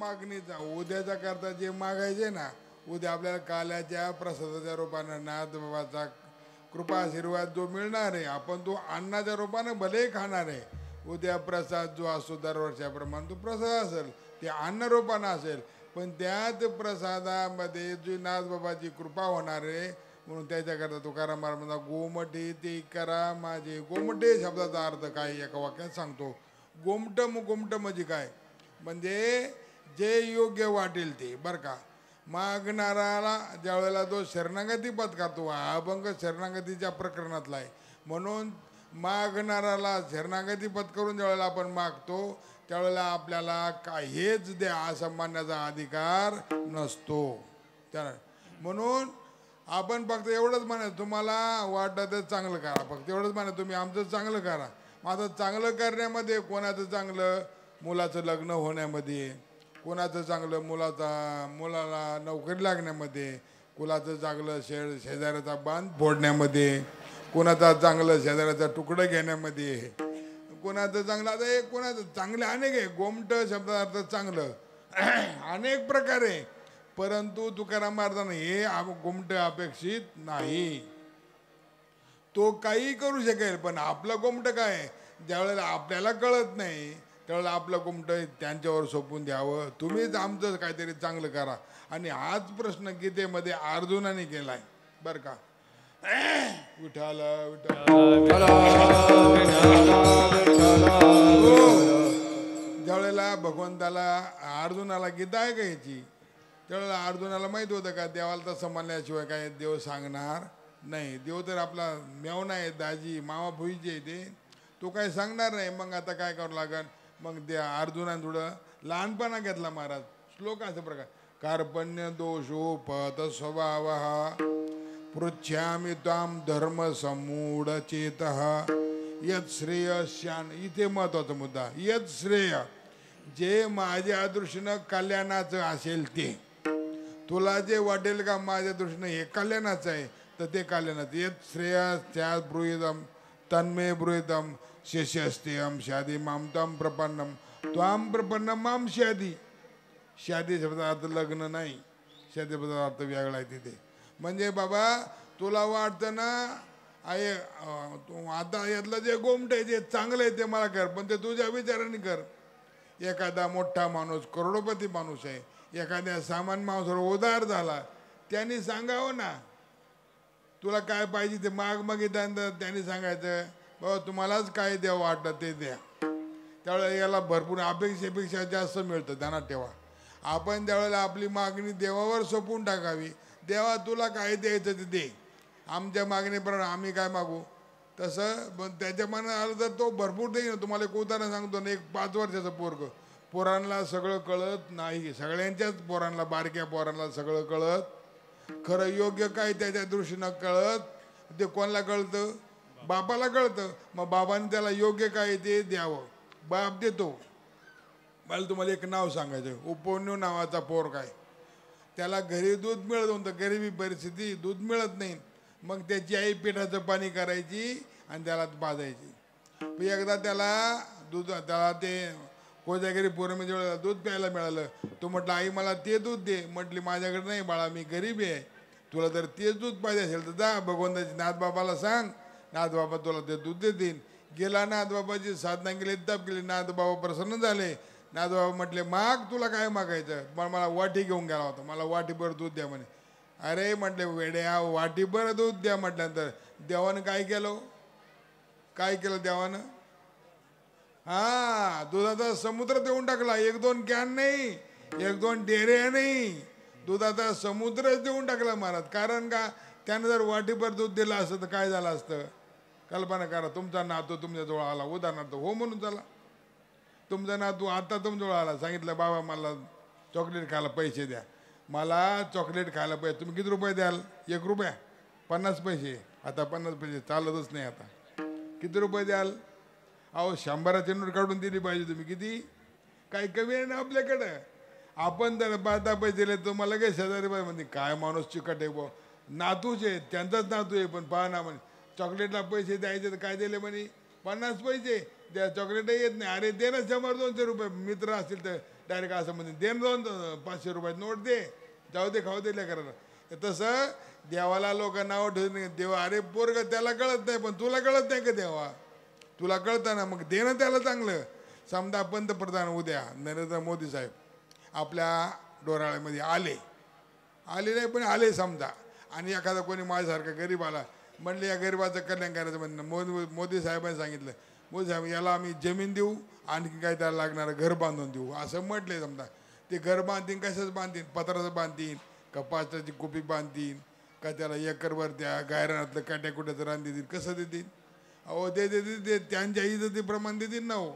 Speaker 1: मागणीचा उद्याचा करता जे मागायचे ना, उद्या आपल्याला काल्याच्या प्रसादाच्या रूपानं नाथ बाबाचा कृपा आशीर्वाद जो मिळणार आहे, आपण तो अन्नाच्या रूपानं भले खाणार आहे. उद्या प्रसाद जो असतो दरवर्षाप्रमाणे तो प्रसाद असेल, ते अन्न रूपानं असेल. पण त्याच प्रसादामध्ये जी नाथबाबाची कृपा होणार आहे म्हणून त्याच्याकरता तुकाराम महाराज म्हणतात गोमटे ते करा माझे. गोमटे शब्दाचा अर्थ काय एका वाक्यात सांगतो. गोमट म्हणजे काय, म्हणजे जे योग्य वाटेल ते बरं का. मागणाराला ज्या वेळेला जो शरणागती पत्करतो हा अभंग शरणागतीच्या प्रकरणातला आहे. म्हणून मागणाराला शरणागती पत्करून ज्यावेळेला आपण मागतो त्यावेळेला आपल्याला काय हेच द्या असं मानण्याचा अधिकार नसतो. त्या म्हणून आपण फक्त एवढंच म्हणत तुम्हाला वाटतं चांगलं करा, फक्त एवढंच म्हणत तुम्ही आमचं चांगलं करा. माझं चांगलं करण्यामध्ये कोणाचं चांगलं, मुलाचं लग्न होण्यामध्ये, कोणाचं चांगलं मुलाला नोकरी लागण्यामध्ये, कुणाचं चांगलं शेजाऱ्याचा बांध फोडण्यामध्ये, कोणाचा चांगलं शेजाऱ्याचा तुकडं घेण्यामध्ये, कोणाचं चांगलं आता हे कोणाचं चांगले अनेक आहे. गोमट शब्दाचा अर्थ चांगलं अनेक प्रकारे, परंतु तुकाराम महाराजांना हे गोमट अपेक्षित नाही. तो काही करू शकेल पण आपलं गोमट काय, ज्यावेळेला आपल्याला कळत नाही त्यावेळेला आपलं गोमट त्यांच्यावर सोपून द्यावं. तुम्हीच आमचं काहीतरी चांगलं करा. आणि हाच प्रश्न गीतेमध्ये अर्जुनाने केलाय बरं का. विठाल विठाल ज्यावेळेला भगवंताला अर्जुनाला गीता ऐकायची त्यावेळेला अर्जुनाला माहित होतं का देवाला तसं म्हणल्याशिवाय काय देव सांगणार नाही. देव तर आपला मेवना आहे, दाजी मामा भुईचे ते, तो काय सांगणार नाही. मग आता काय करावं लागेल, मग ते अर्जुनाने थोडं लहानपणा घेतला महाराज. श्लोक असा प्रकार कार्पण्य दोषोपत स्वभाव पृच्छामि त्वाम धर्म समूढ चेत यद श्रेयस्यान. इथे महत्वाचा मुद्दा, यद श्रेय जे माझ्या दृष्टीनं कल्याणाचं असेल ते, तुला जे वाटेल का माझ्या दृष्टीनं हे कल्याणाचं आहे तर ते कल्याणाचं. यद श्रेयस त्या ब्रूहितम तन्मे ब्रूहितम शिष्यस्तेयम शादी माम त्वाम प्रपन्नम त्वाम प्रपन्नम माम शादी. शादी शब्दाचा अर्थ लग्न नाही, शादी शब्दाचा अर्थ वेगळा आहे तिथे. म्हणजे बाबा तुला वाटतं ना आहे आता यातलं जे गोमट आहे जे चांगलं आहे ते मला कर, पण ते तुझ्या विचाराने कर. एखादा मोठा माणूस करोडपती माणूस आहे, एखाद्या सामान्य माणसावर उदार झाला, त्यांनी सांगावं ना तुला काय पाहिजे ते माग मागितल्यानंतर त्यांनी सांगायचं बाबा तुम्हालाच काय द्यावं वाटतं ते द्या. त्यावेळेला याला भरपूर अपेक्षेपेक्षा जास्त मिळतं, ध्यानात ठेवा. आपण त्यावेळेला आपली मागणी देवावर सोपवून टाकावी. देवा तुला काय द्यायचं ते दे, आमच्या मागणीप्रमाणे आम्ही काय मागू तसं. पण त्याच्या मनात आलं तर तो भरपूर देईन. तुम्हाला एक उदाहरण सांगतो ना, एक 5 वर्षाचं पोरग, पोरांना सगळं कळत नाही, सगळ्यांच्याच पोरांना बारक्या पोरांना सगळं कळत, खरं योग्य काय त्याच्या दृष्टीनं कळत. ते कोणाला कळतं, बापाला कळतं. मग बाबाने त्याला योग्य काय ते द्यावं, बाप देतो. मला तुम्हाला एक नाव सांगायचं, उपन्यू नावाचा पोर काय, त्याला घरी दूध मिळत होतं, गरिबी परिस्थिती, दूध मिळत नाही. मग त्याची आई पिठाचं पाणी करायची आणि त्याला पाजायची. एकदा त्याला ते कोजागिरी पौर्णिमेच्या दूध प्यायला मिळालं. तो म्हटलं आई मला ते दूध दे. म्हटली माझ्याकडे नाही बाळा, मी गरीब आहे, तुला जर तेच दूध पाहिजे असेल तर जा भगवंताची नाथबाबाला सांग, नाथबाबा तुला ते दूध देतील. गेला नाथबाबाची साधना केली, तप केली, नाथबाबा प्रसन्न झाले. नाथबाबा म्हटले माग तुला काय मागायचं, पण मला वाटी घेऊन गेला होता, मला वाटीभर दूध द्या म्हणे. अरे म्हटले वेड्या वाटीभर दूध द्या म्हटल्यानंतर देवानं काय केलं, काय केलं देवानं, हा दुधाचा समुद्र देऊन टाकला. 1-2 कॅन नाही, 1-2 डेऱ्या नाही, दुधाचा समुद्र देऊन टाकला महाराज. कारण का, त्यानं जर वाटीभर दूध दिलं असतं तर काय झालं असतं, कल्पना करा. तुमचा नातू तुमच्याजवळ आला, उदाहरणार्थ हो म्हणून चला, तुमचा नातू आता तुमच्याजवळ आला, सांगितलं बाबा मला चॉकलेट खायला पैसे द्या, मला चॉकलेट खायला पाहिजे, तुम्ही किती रुपये द्याल, 1 रुपया, 50 पैसे. आता 50 पैसे चालतच नाही, आता किती रुपये द्याल, अहो 100ची नोट काढून दिली पाहिजे तुम्ही, किती काही कमी आहे ना आपल्याकडं. आपण जर 5-10 पैसे दिले तुम्हाला काय शेजारी बाई म्हणते काय माणूस चिकट आहे बो, नातूच आहे, त्यांचाच नातू आहे, पण पहा ना म्हणे चॉकलेटला पैसे द्यायचे तर काय दिले म्हणे 50 पैसे द्या, चॉकलेटही येत नाही. अरे दे ना 100-200 रुपये, मित्र असतील तर डायरेक्ट असं म्हणजे दे ना 500 रुपये नोट दे, जाऊ दे खाऊ दे करायला. तसं देवाला लोक नाव ठेवून देवा, अरे पोरग त्याला कळत नाही पण तुला कळत नाही का देवा, तुला कळतं ना, मग दे ना त्याला चांगलं. समजा पंतप्रधान उद्या नरेंद्र मोदी साहेब आपल्या डोराळ्यामध्ये आले नाही पण आले समजा. आणि एखादा कोणी माझ्यासारखा गरीब आला म्हणले या गरिबाचं कल्याण करायचं म्हणणं. मोदी साहेबांनी सांगितलं मोदी साहेब याला आम्ही जमीन देऊ आणखी काय त्याला लागणारं घर बांधून देऊ असं म्हटले. समजा ते घर बांधतील कशाच बांधतील, पत्राचं बांधतील का पाचची कुपी बांधतील का त्याला एकरवर त्या गायरानातलं काट्या कुट्याचं रान देतील, कसं देतील? अहो ते देतील ते त्यांच्या इज्जतीप्रमाणे देतील ना हो,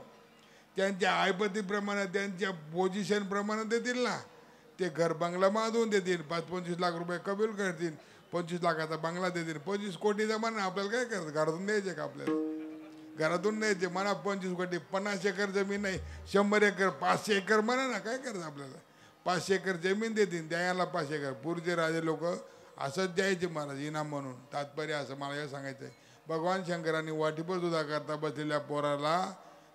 Speaker 1: त्यांच्या आयपतीप्रमाणे त्यांच्या पोझिशनप्रमाणे देतील ना. ते घर बंगला बांधून देतील, 25 लाख रुपये कबूल करतील, 25 लाखाचा बंगला देतील, 25 कोटीचा म्हणा. आपल्याला काय करायचं, घरातून द्यायचे का आपल्याला? घरातून द्यायचे म्हणा 25 कोटी. 50 एकर जमीन नाही 100 एकर 500 एकर म्हणा ना, काय करायचं आपल्याला? 500 एकर जमीन देतील द्यायला 500 एकर. पूर्वीचे राजे लोक असंच द्यायचे महाराज इनाम म्हणून. तात्पर्य असं मला हे सांगायचं आहे, भगवान शंकरांनी वाटीपर सुद्धा करता बसलेल्या पोराला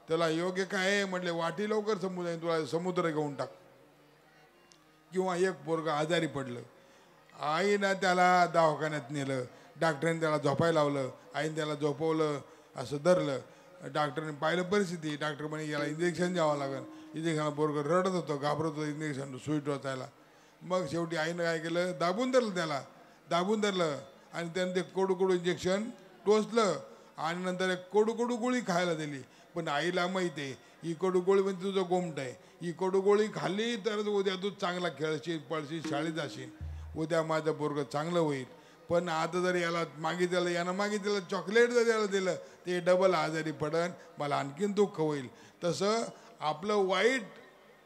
Speaker 1: त्याला योग्य काय आहे म्हटले, वाटी लवकर समुद्र तुला समुद्र घेऊन टाक. किंवा एक पोरगा आजारी पडलं, आईनं त्याला दवाखान्यात नेलं, डॉक्टरांनी त्याला झोपायला लावलं, आईने त्याला झोपवलं, असं धरलं. डॉक्टरने पाहिलं परिस्थिती, डॉक्टर म्हणे याला इंजेक्शन द्यावं लागेल. इंजेक्शन पोरगं रडत होतं, घाबरत होतं इंजेक्शन सुई टोचायला. मग शेवटी आईनं काय केलं, दाबून धरलं त्याला, दाबून धरलं आणि त्यानं ते कडू इंजेक्शन टोचलं आणि नंतर एक कडू गोळी खायला दिली. पण आईला माहिती आहे ही कडू गोळी म्हणजे तुझं गोमट आहे, ही कडू गोळी खाल्ली तर उद्या तू चांगला खेळशील, पळशील, शाळेत जाशील, उद्या माझं पोरगं चांगलं होईल. पण आता जर याला मागितलं, यानं मागितलं चॉकलेट जर याला दिलं ते डबल आजारी पडन, मला आणखीन दुःख होईल. तसं आपलं वाईट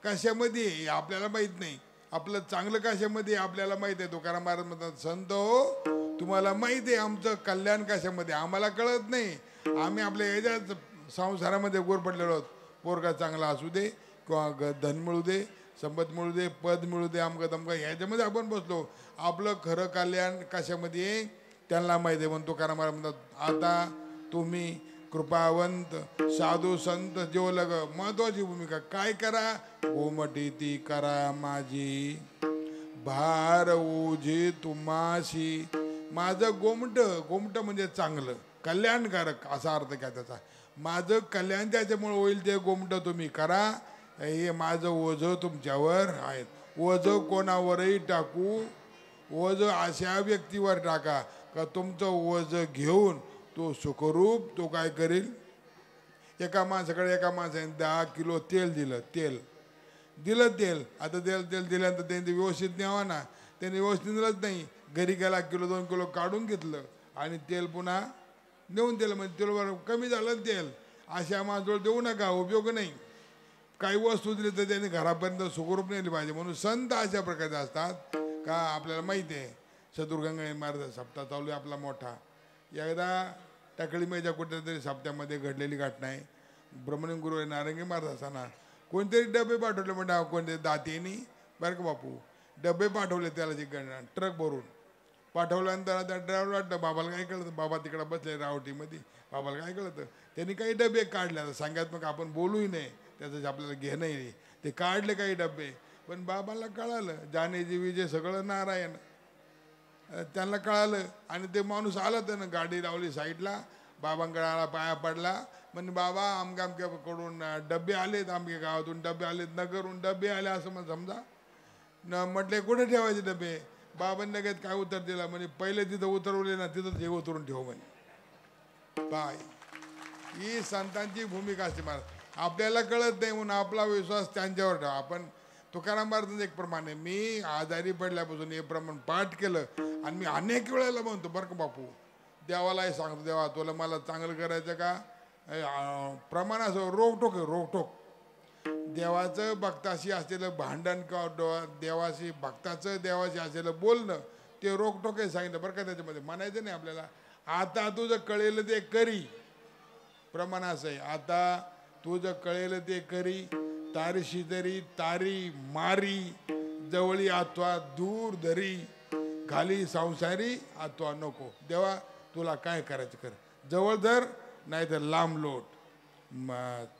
Speaker 1: कशामध्ये हे आपल्याला माहीत नाही, आपलं चांगलं कशामध्ये आपल्याला माहीत आहे. तुकाराम महाराज म्हणतात, संत हो तुम्हाला माहीत आहे आमचं कल्याण कशामध्ये, आम्हाला कळत नाही. आम्ही आपल्या याच्यात संसारामध्ये गोर पडलेलो आहोत. पोरगा चांगला असू दे किंवा धन मिळू दे, संपत मिळू दे, पद मिळू दे, अमकं तमकं ह्याच्यामध्ये आपण बसलो. आपलं खरं कल्याण कशामध्ये त्यांना माहिती आहे. म्हणून तुकाराम महाराज म्हणतात, आता तुम्ही कृपावंत साधू संत जेवलग महत्वाची भूमिका काय करा, गोमटी ती करा माझी, भार ओझे तुम्हाशी. माझं गोमट म्हणजे चांगलं कल्याणकारक असा अर्थ काय त्याचा. माझं कल्याण त्याच्यामुळे होईल ते गोमट तुम्ही करा. हे माझं ओझं तुमच्यावर आहेत. ओझं कोणावरही टाकू, ओझं अशा व्यक्तीवर टाका का तुमचं ओझं घेऊन तो सुखरूप तो काय करेल. एका माणसाकडे एका माणसाने 10 किलो तेल दिलं. तेल आता तेल दिल्यानंतर त्यांनी व्यवस्थित न्यावा ना, त्यांनी व्यवस्थित दिलंच नाही. घरी गेला 1-2 किलो काढून घेतलं आणि तेल पुन्हा नेऊन दिलं. म्हणजे तेलवर कमी झालं तेल. अशा माणसाजवळ देऊ नका, उपयोग नाही. काही वस्तू दिली तर त्यांनी घरापर्यंत सुखरूप नेली पाहिजे. म्हणून संत अशा प्रकारचे असतात का आपल्याला माहिती आहे. चतुर्गंगा महाराज सप्ताह चालू आहे आपला मोठा. एकदा टाकळीमेच्या कुठेतरी सप्त्यामध्ये घडलेली घटना आहे. ब्रह्मलिंग गुरु नारंगी महाराज असताना कोणतरी डबे पाठवले म्हणजे कोणते दातेनी बरं का बापू डबे पाठवले त्याला ट्रक भरून पाठवल्यानंतर त्या ड्रायव्हर वाटतं बाबाला काय कळतं, बाबा तिकडं बसले रावटीमध्ये, बाबाला काय कळतं. त्यांनी काही डबे काढले. आता सांगात्मक आपण बोलूही नाही, त्याचं आपल्याला घेणंही नाही. ते काढले काही डबे, पण बाबाला कळालं जानेजी विजय सगळं नारायण, त्यांना कळालं. आणि ते माणूस आला त्यानं गाडी लावली साईडला, बाबांकडे आला, पाया पडला. म्हणजे बाबा आमक्याकडून डबे आलेत, आमच्या गावातून डबे आलेत, नगरहून डबे आले असं मग समजा न. म्हटले कुठे ठेवायचे डबे. बाबांनी लगेच काय उत्तर दिलं, म्हणजे पहिले तिथं उतरवले ना तिथंच हे उतरून ठेव म्हणे. बाय ही संतांची भूमिका असते महाराज. आपल्याला कळत नाही म्हणून आपला विश्वास त्यांच्यावर ठेवा. आपण तुकाराम महाराजांचं एक प्रमाण आहे. मी आजारी पडल्यापासून हे प्रमाण पाठ केलं आणि मी अनेक वेळेला म्हणतो बरं का बापू, देवालाही सांगतो, देवा तुला मला चांगलं करायचं का. प्रमाण असं रोकटोक देवाचं भक्ताशी असलेलं भांडण किंवा देवाशी असलेलं बोलणं ते रोकटोके सांगितलं बरं का. त्याच्यामध्ये म्हणायचं नाही आपल्याला आता तुझं कळेल ते करी. प्रमाण असं आहे, आता तुझं कळेल ते करी, तारीशी तरी तारी मारी, जवळी अथवा दूर धरी, घाली संसारी अथवा नको. देवा तुला काय करायचं कर, जवळ धर नाही तर लांब लोट,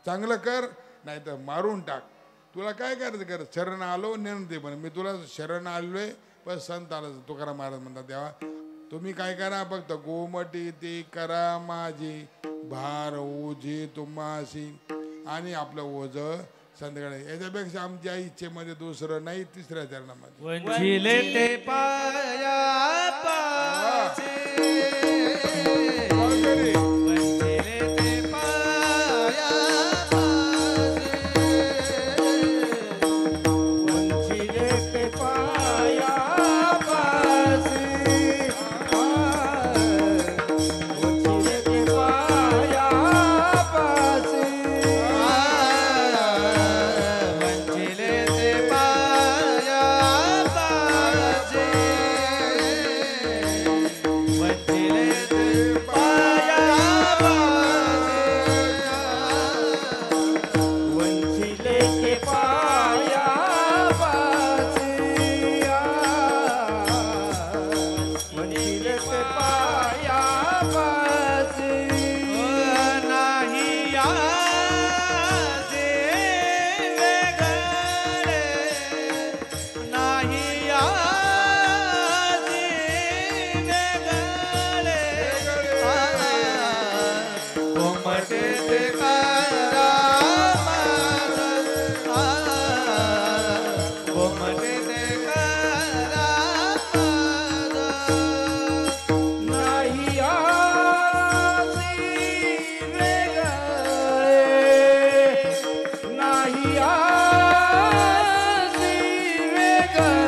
Speaker 1: चांगलं कर नाही तर मारून टाक, तुला काय करायचं कर. शरण आलो नेण ते पण मी तुला शरण आलोय. पण संत आलं तुकाराम महाराज म्हणतात देवा तुम्ही काय करा, फक्त गोमटी ती करा माझी, भार ओझे तुम्हाशी. आणि आपलं ओझं संध्याकाळी याच्यापेक्षा आमच्या इच्छेमध्ये दुसरं नाही, तिसऱ्या चरणामध्ये
Speaker 2: वंचिले ते पाया पाचे
Speaker 1: वारकरी,
Speaker 2: वंचिले ते पाया पाचे वंचिले ते पाया पाचे वंचिले ते पाया पाचे वंचिले ते पाया पाचे वंचिले ते पाया पाचे वंचिले ते पाया पाचे वंचिले ते पाया पाचे नाही आजे वेगळे नाही आजे वेगळे कोमटे ते करा कोमटे ते करा नाही आजी वेगळे नाही आजी वेगळे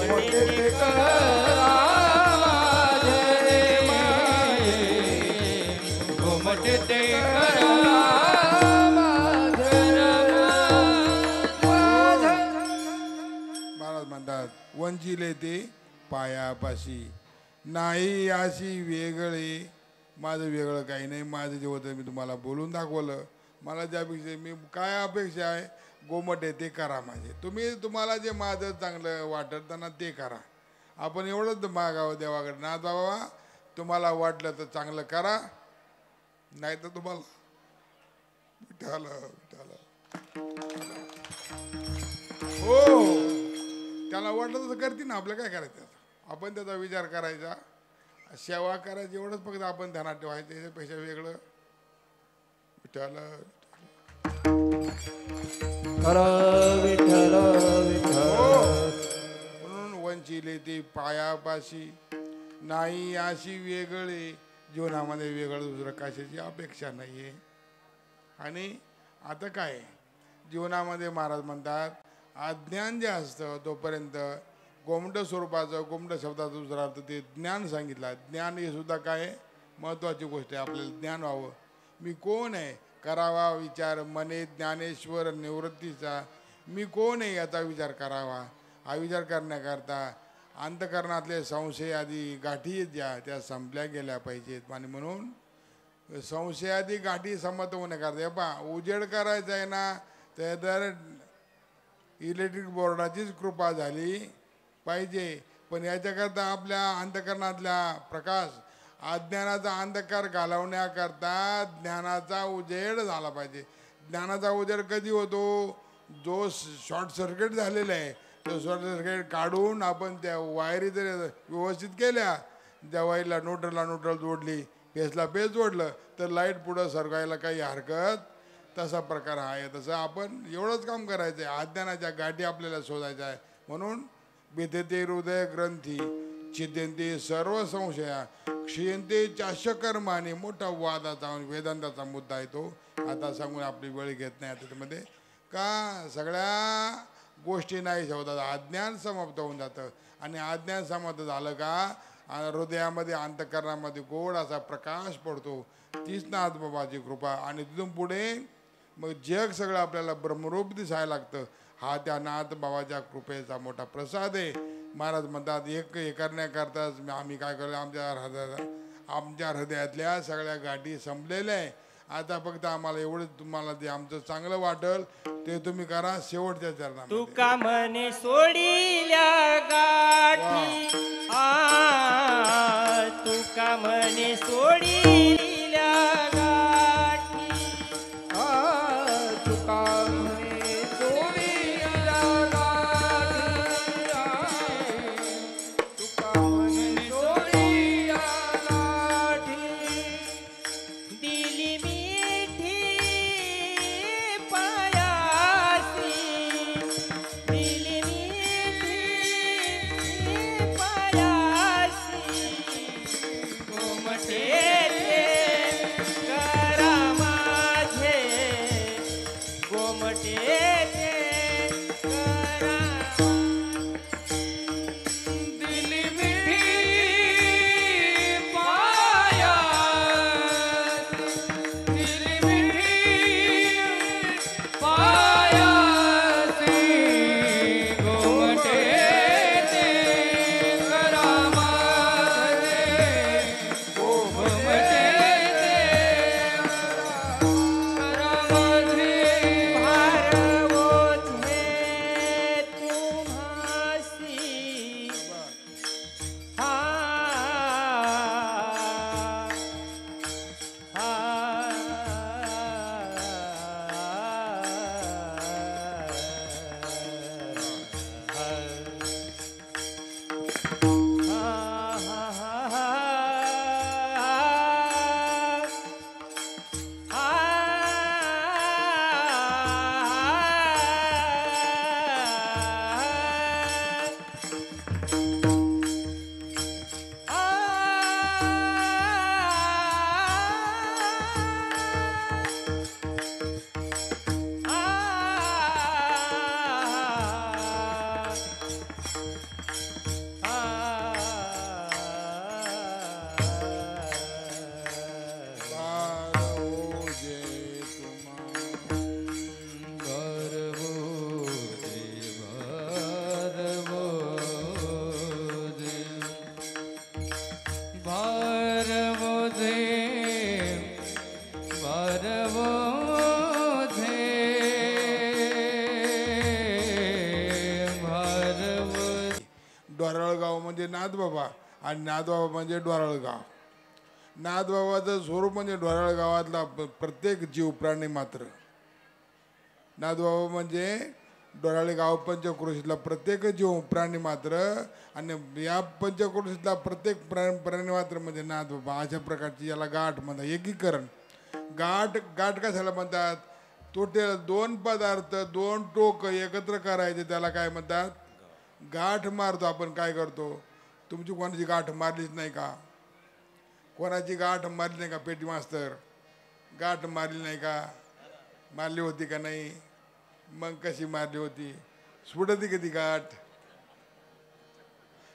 Speaker 2: कोमटे ते करा कोमटे ते करा
Speaker 1: महाराज म्हणतात वंचिले ते पायापाशी नाही अशी वेगळे. माझं वेगळं काही नाही, माझं जे होतं मी तुम्हाला बोलून दाखवलं. मला ज्यापेक्षा मी काय अपेक्षा आहे, गोमटे ते करा माझे. तुम्हाला जे माझं चांगलं वाटत ना ते करा. आपण एवढंच मागावं देवाकडे ना बाबा, तुम्हाला वाटलं तर चांगलं करा, नाही तर तुम्हाला विठ्ठल विठ्ठल हो त्याला वाटलं तर करते ना. आपलं काय करायचं, आपण त्याचा विचार करायचा, सेवा करायची, एवढंच फक्त आपण ध्यानात ठेवायचं. याच्यापेक्षा वेगळं विठ्ठल
Speaker 2: विठ्ठल
Speaker 1: हो. म्हणून वंचिले ते पायापाशी नाही अशी वेगळे. जीवनामध्ये वेगळं दुसरं कशाची अपेक्षा नाही आहे. आणि आता काय जीवनामध्ये महाराज म्हणतात अज्ञान जे असतं तोपर्यंत गोमट स्वरूपाचं, गोमट शब्दाचा दुसरा अर्थ ते ज्ञान सांगितलं. ज्ञान हे सुद्धा काय महत्त्वाची गोष्ट आहे. आपल्याला ज्ञान व्हावं, मी कोण आहे करावा विचार मने ज्ञानेश्वर निवृत्तीचा. मी कोण आहे याचा विचार करावा. हा विचार करण्याकरता अंतकरणातले संशय आदी गाठी ज्या त्या संपल्या गेल्या पाहिजेत. आणि म्हणून संशयादी गाठी संमत होण्याकरता हे पहा उजेड करायचा आहे ना, तर इलेक्ट्रिक बोर्डाचीच कृपा झाली पाहिजे. पण याच्याकरता आपल्या अंतकरणातल्या प्रकाश अज्ञानाचा अंधकार घालवण्याकरता ज्ञानाचा उजेड झाला पाहिजे. ज्ञानाचा उजेड कधी होतो, जो शॉर्ट सर्किट झालेला आहे तो शॉर्ट सर्किट काढून आपण त्या वायरी जर व्यवस्थित केल्या, त्या वायरीला न्यूट्रल जोडली, पेजला पेज जोडलं तर लाईट पुढं सरकायला काही हरकत. तसा प्रकार आहे. तसं आपण एवढंच काम करायचं आहे, अज्ञानाच्या गाठी आपल्याला शोधायच्या आहे. म्हणून भिदते हृदय ग्रंथी छिद्यंते सर्व संशया क्षीयंते चाष्यकर्माने मोठा वादाचा वेदांताचा मुद्दा आहे तो. आता सांगून आपली वेळ घेत नाही त्याच्यामध्ये का सगळ्या गोष्टी नाही शोधात. अज्ञान समाप्त होऊन जातं. आणि अज्ञान समाप्त झालं का हृदयामध्ये अंतकरणामध्ये गोड असा प्रकाश पडतो. तीच नाथबाबाची कृपा. आणि तिथून पुढे मग जग सगळं आपल्याला ब्रह्मरूप दिसायला लागतं. हा त्या नाथ बाबाच्या कृपेचा मोठा प्रसाद आहे. महाराज म्हणतात हे करण्याकरताच आम्ही काय करतो, आमच्या हृदयातल्या सगळ्या गाठी संपलेल्या आहे. आता फक्त आम्हाला एवढंच तुम्हाला जे आमचं चांगलं वाटेल ते तुम्ही करा. शेवटच्या चरणामध्ये
Speaker 2: तुका म्हणे सोडिल्या गाठी तुका म्हणे सोडिल्या गाठी तुका म्हणे सोडिल्या गाठी तुका म्हणे सोडिल्या गाठी दिली मिठी
Speaker 1: म्हणजे नाथबाबा आणि नाथबाबा म्हणजे डोराळगाव. नाथबाबाचं स्वरूप म्हणजे डोराळ गावातला प्रत्येक जीव प्राणी मात्र. नाथबाबा म्हणजे डोराळे गाव पंचक्रोशीतला प्रत्येक जीव प्राणी मात्र आणि या पंचक्रोशीतला प्रत्येक प्राणी मात्र म्हणजे नाथबाबा. अशा प्रकारची याला गाठ म्हणतात, एकीकरण. गाठ गाठ कशाला म्हणतात? टोटल दोन पदार्थ दोन टोक एकत्र करायचे त्याला काय म्हणतात? गाठ मारतो आपण. काय करतो? तुमची कोणाची गाठ मारलीच नाही का? कोणाची गाठ मारली नाही का? पेटी मास्तर गाठ मारली नाही का? मारली होती का नाही? मग कशी मारली होती? सोडती कधी गाठ?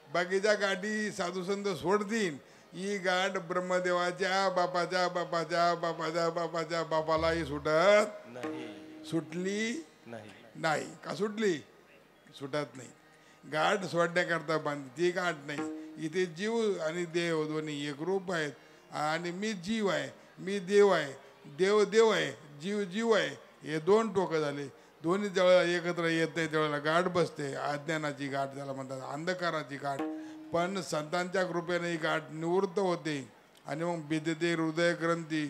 Speaker 1: बाकीच्या गाठी साधुसंत सोडतील, ही गाठ ब्रह्मदेवाच्या बापाच्या बापाच्या बापाच्या बापाच्या बापालाही सुटत
Speaker 2: नाही.
Speaker 1: सुटली
Speaker 2: नाही.
Speaker 1: नाही. का सुटली? सुटत नाही. गाठ सोडण्याकरता बांधली, ती गाठ नाही. इथे जीव आणि देव दोन्ही एक रूप आहेत. आणि मी जीव आहे, मी देव आहे, देव देव आहे, जीव जीव आहे. हे दोन टोकं झाले. दोन्ही ज्यावेळेला एकत्र येत नाही त्यावेळेला गाठ बसते. अज्ञानाची गाठ त्याला म्हणतात, अंधकाराची गाठ. पण संतांच्या कृपेने ही गाठ निवृत्त होते आणि मग भिदते हृदय ग्रंथी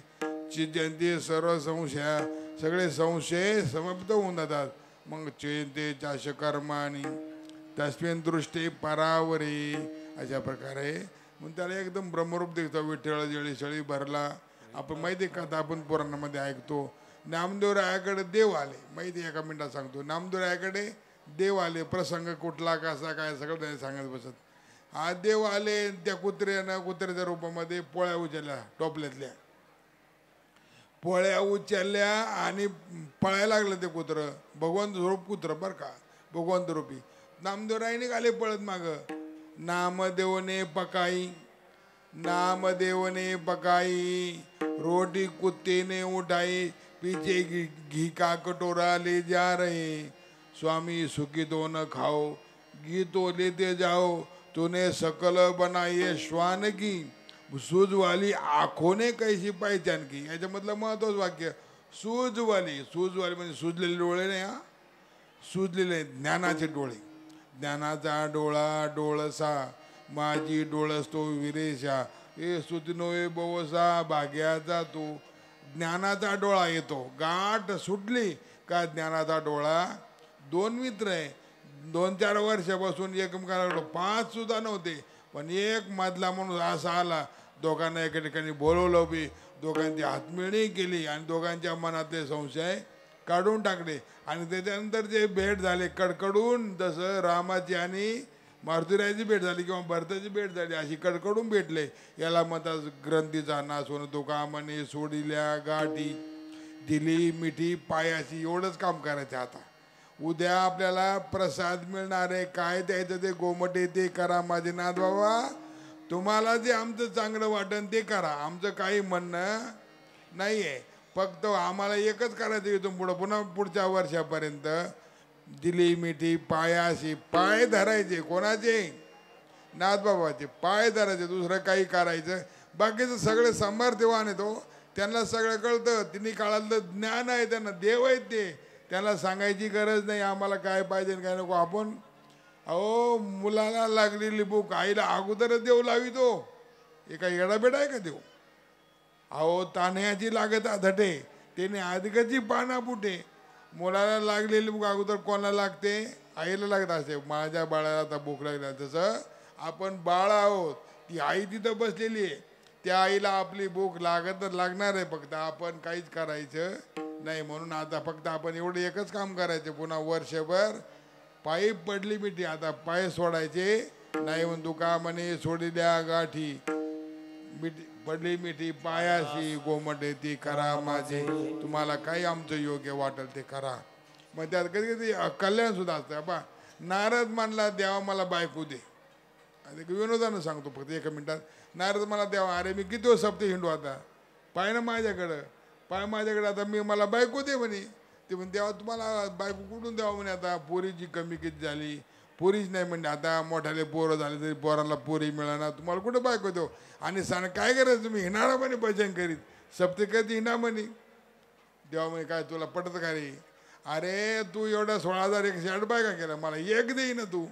Speaker 1: चिजंती सर्व संशया, सगळे संशय समाप्त होऊन जातात. मग चेते चाश कर्मानी तस्मिन दृष्टी परावरे. अशा प्रकारे मग त्याला एकदम ब्रह्मरूप दिसतो. विठ्ठल जळी शळी भरला. आपण माहिती आहे का? आपण पुराणामध्ये ऐकतो नामदेवरायाकडे देव आले. माहिती आहे, एका मिनिटात सांगतो. नामदेवरायाकडे देव आले. प्रसंग कुठला कसा काय सगळं त्याने सांगत बसत. हा देव आले, त्या कुत्र्याच्या रूपामध्ये पोळ्या उचलल्या, टोपल्यातल्या पोळ्या उचलल्या आणि पळायला लागलं ते कुत्रं. भगवंत स्वरूप कुत्रं बरं का, भगवंत रूपी. नामदेवरायने आले पळत माग. नामदेवने पकाई, नामदेवने पकाई, रोटी कुत्ते ने उठाई, पीछे घी का कटोरा ले जा रहे, स्वामी सुखी तो न खाओ, घी तो लेते जाओ, तूने सकल बनाई श्वान की, सूजवाली आंखों ने कैसी पहचान की. याच्यामधलं महत्वाचं वाक्य सूजवाली. सूजवाली म्हणजे सुजलेले डोळे नाही, हा सुजलेले ज्ञानाचे डोळे. ज्ञानाचा डोळा डोळसा, माझी डोळसतो विरेशा, ए सुतनो ए बवसा, भाग्याचा तू. ज्ञानाचा डोळा येतो. गाठ सुटली का ज्ञानाचा डोळा. दोन मित्र आहे, 2-4 वर्षापासून एकमेकाला 5 सुद्धा नव्हते, पण एक मधला म्हणून असा आला. दोघांना एका ठिकाणी बोलवलं बी, दोघांची हातमिळणी केली आणि दोघांच्या मनातले संशय काढून टाकले. आणि त्याच्यानंतर जे भेट झाले कडकडून, जसं रामाची आणि मारुतीरायाची भेट झाली किंवा भरताची भेट झाली, अशी कडकडून भेटले. याला म्हणतात ग्रंथीचा नाश होणं. तो कामाने सोडिल्या गाठी, दिली मिठी पायाची. एवढंच काम करायचं. आता उद्या आपल्याला प्रसाद मिळणार आहे. काय द्यायचं ते गोमटे ते करा माझे नाथ बाबा. तुम्हाला जे आमचं चांगलं वाटन ते करा, आमचं काही म्हणणं नाही आहे. फक्त आम्हाला एकच करायचं इथून पुढं, पुन्हा पुढच्या वर्षापर्यंत दिली मिठी पायाशी. पाय धरायचे कोणाचे? नाथबाबाचे पाय धरायचे. दुसरं काही करायचं. बाकीचं सगळे समर्थवान आहे तो, त्यांना सगळं कळतं. तिन्ही काळातलं ज्ञान आहे त्यांना, देव आहेत ते. त्यांना सांगायची गरज नाही आम्हाला काय पाहिजे काय नको. आपण अहो मुलाला लागलेली भूक आईला अगोदरच देव लावितो. हे काही येडाबेडा आहे का देव? अहो तान्ह्याची लागत धटे, त्याने आदगची पाना फुटे. मुलाला लागलेली भूक अगोदर कोणाला लागते? आईला लागत असते. माझ्या बाळाला आता भूक लागली. तसं आपण बाळ आहोत, ती आई तिथं बसलेली आहे. त्या आईला आपली भूक लागणार आहे. फक्त आपण काहीच करायचं नाही. म्हणून आता फक्त आपण एवढं एकच काम करायचं. पुन्हा वर्षभर पायी पडली मिठी, आता पाय सोडायचे नाही. म्हणून तुका म्हणे सोडिल्या गाठी, मिठी पडली मिठी पायाशी, गोमटे ती करा माझे. तुम्हाला काही आमचं योग्य वाटेल ते करा. मग त्यात कधी कधी कल्याण सुद्धा असतं. बा नारद म्हणला देवा मला बायको दे. विनोदानं सांगतो फक्त 1 मिनिटात. नारद मला देवा, अरे मी किती दिवस हप्ते हिंडू आता, पाय ना माझ्याकडं, पाय माझ्याकडे. आता मी मला बायको दे म्हणे. ते म्हणे देवा तुम्हाला बायको कुठून द्यावं म्हणे. आता पोरीची कमी किती झाली, पोरीच नाही म्हणजे. आता मोठ्याले पोरं झाले तरी पोरांना पोरी मिळणार, तुम्हाला कुठं बायको देऊ. आणि सांग काय करायचं तुम्ही? हिंडाळा म्हणे भजन करीत, सप्ते कधी हिंडा म्हणे. देवा म्हणे काय तुला पटत का रे? अरे तू एवढा 16,108 बायका केला, मला एक देई ना तू.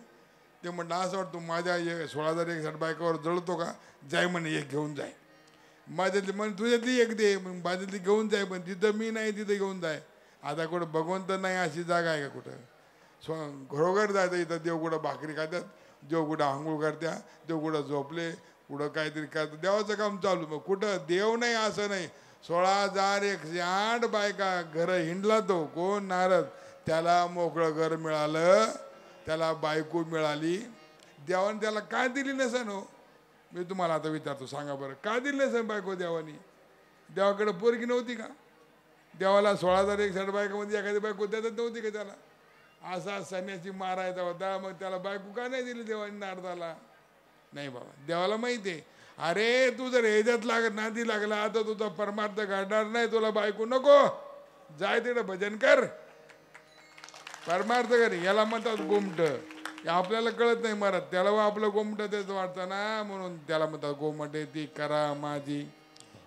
Speaker 1: ते म्हटलं असं वाटतं माझ्या 16,061 बायकावर जळतो का, जाय म्हणे एक घेऊन जाय. माझ्यातली म्हणे तुझ्यातली एक दे, मग माझ्यातली घेऊन जाय, पण तिथं मी नाही तिथं घेऊन जाय. आता कुठं भगवंत नाही अशी जागा आहे का कुठं? घरोघर जायचं, इथं देव कुठं भाकरी खात्यात, देव कुठं आंघोळ करत्या, देव कुठं झोपले, कुठं काहीतरी करतात, देवाचं काम चालू. मग कुठं देव नाही असं नाही. 16,108 बायका घरं हिंडला तो कोण? नारद. त्याला मोकळं घर मिळालं, त्याला बायको मिळाली. देवाने त्याला काय दिली नसेल हो? मी तुम्हाला आता विचारतो, सांगा बरं, का दिली नसेल बायको देवानी? देवाकडे पोरगी नव्हती का? देवाला 16,108 बायकामध्ये एखादी बायको देतात नव्हती का त्याला? असा संन्यासी मारायचा होता, मग त्याला बायको का नाही दिली देवानी नारदाला? नाही बाबा, देवाला माहिती आहे, अरे तू जर ह्याच्यात नादी लागला आता तुझा परमार्थ घडणार नाही, तुला बायको नको, जाय तिकडे भजन कर, परमार्थ कर. याला म्हणतात गोमट. आपल्याला कळत नाही मरात, त्याला आपलं गोमट तेच वाटतं ना, म्हणून त्याला म्हणतात गोमट. ती करा माझी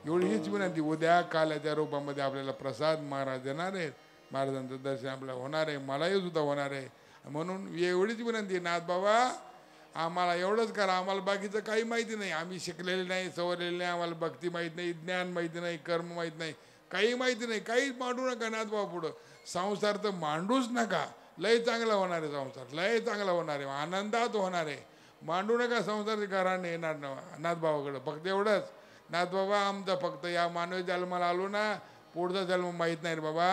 Speaker 1: एवढी हीच विनंती. उद्या काल्याच्या रूपामध्ये आपल्याला प्रसाद महाराज देणार आहेत, महाराजांचं दर्शन आपल्याला होणार आहे, मलाही सुद्धा होणार आहे. म्हणून एवढीच विनंती, नाथ बाबा आम्हाला एवढंच करा, आम्हाला बाकीचं काही माहिती नाही, आम्ही शिकलेले नाही, सवरलेले नाही, आम्हाला भक्ती माहीत नाही, ज्ञान माहिती नाही, कर्म माहीत नाही, काही माहिती नाही, काहीच मांडू नका नाथ बाबा पुढं. संसार तर मांडूच नका, लय चांगला होणार आहे संसार, लय चांगला होणार आहे, आनंदात होणार आहे. मांडू नका संसार, घराने येणार नाथ बाबाकडं. फक्त एवढंच, नाथ बाबा आमचा फक्त या मानवी जन्माला आलो ना, पुढचा जन्म माहीत नाही रे बाबा.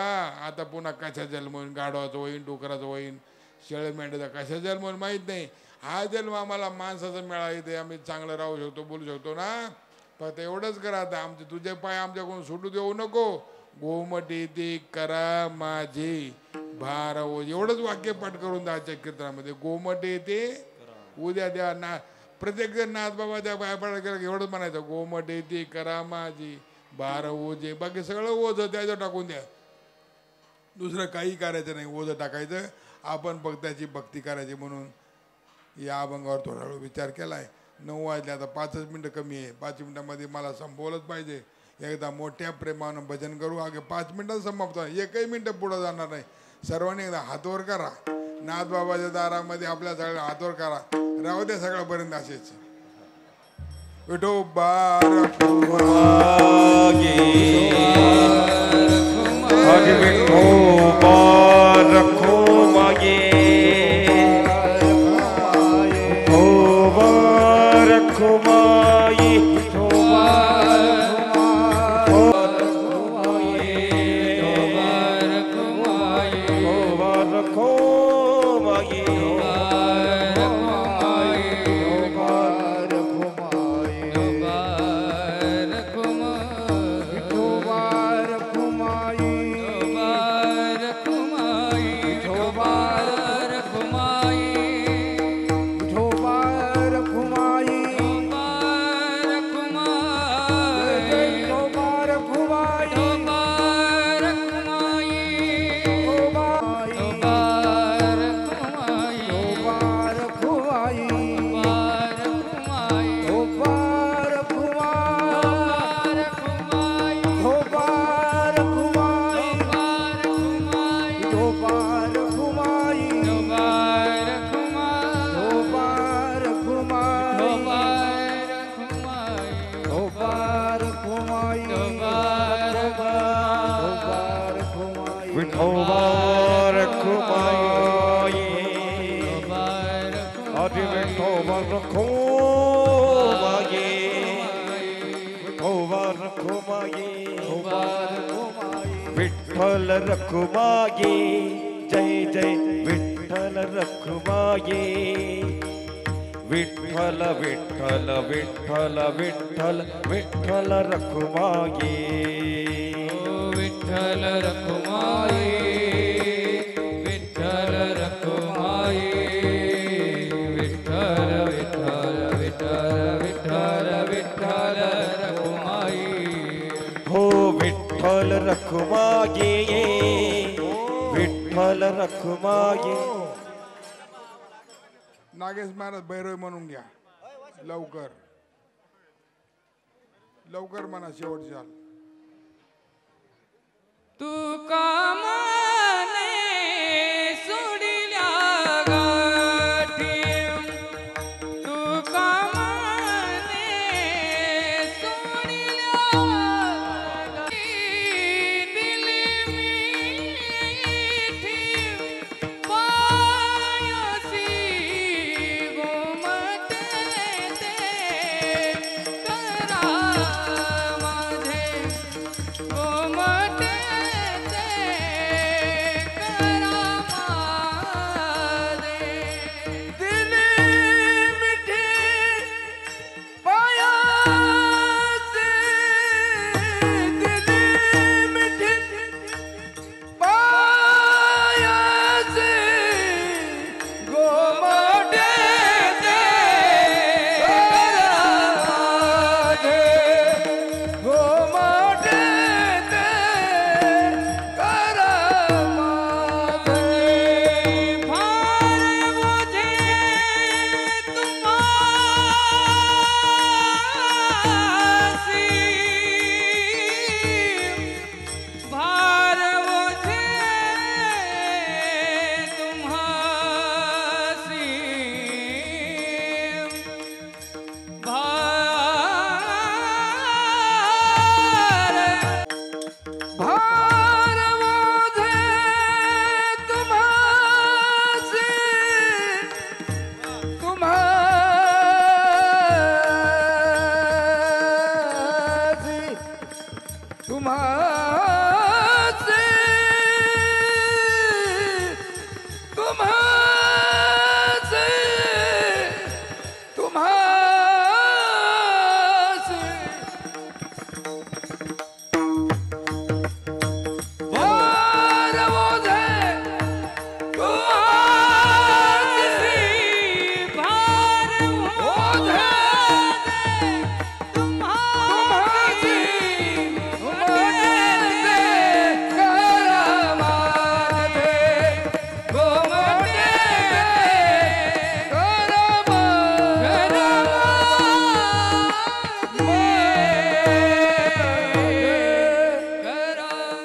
Speaker 1: आता पुन्हा कशा जन्म होईन, गाढवाचं होईन, डुकराचं होईन, शेळ मेंढ्याचा कशा जन्म होईन माहीत नाही. हा जन्म आम्हाला माणसाचा मिळाला, इथे आम्ही चांगलं राहू शकतो, बोलू शकतो ना. फक्त एवढंच करा, आता आमचे तुझे पाय आमच्याकडून सुटू देऊ नको. गोमटी ती करा माझी भार, एवढंच वाक्य पाठ करून द्यायच्या कीर्तनामध्ये. गोमटी ते उद्या द्या ना, प्रत्येक जण नाथ बाबा त्या पाय पडा केला एवढंच म्हणायचं, गोमटी ती करा माझी भार ओझे. बाकी सगळं ओझं त्याचं टाकून द्या, दुसरं काही करायचं नाही, ओझं टाकायचं. आपण फक्त त्याची भक्ती करायची. म्हणून या अभंगावर थोडा वेळ विचार केला आहे. 9 वाजले, आता 5 मिनटं कमी आहे, 5 मिनटामध्ये मला संपवलंच पाहिजे. एकदा मोठ्या प्रेमानं भजन करू, अगे 5 मिनटात समाप्त, एकही मिनटं पुढं जाणार नाही. सर्वांनी एकदा हातवर करा, नाथ बाबाच्या दारामध्ये आपल्या सगळ्या हातवर करा, राहू द्या सगळ्यापर्यंत असेच. विठोबा
Speaker 4: विठ्ठल रखुमाये, जय जय विठ्ठल रखुमाये. विठ्ठल विठ्ठल विठ्ठल विठ्ठल विठ्ठल रखुमाये.
Speaker 2: विठ्ठल रखुमाये, विठ्ठल रखुमाये, विठ्ठल विठ्ठल विठ्ठल विठ्ठल विठ्ठल रखुमाये.
Speaker 4: हो विठ्ठल रखुमाये, विठ्ठल रखुमाये.
Speaker 1: नागेश महाराज भैरव म्हणून घ्या, लवकर लवकर म्हणा, शेवटच्या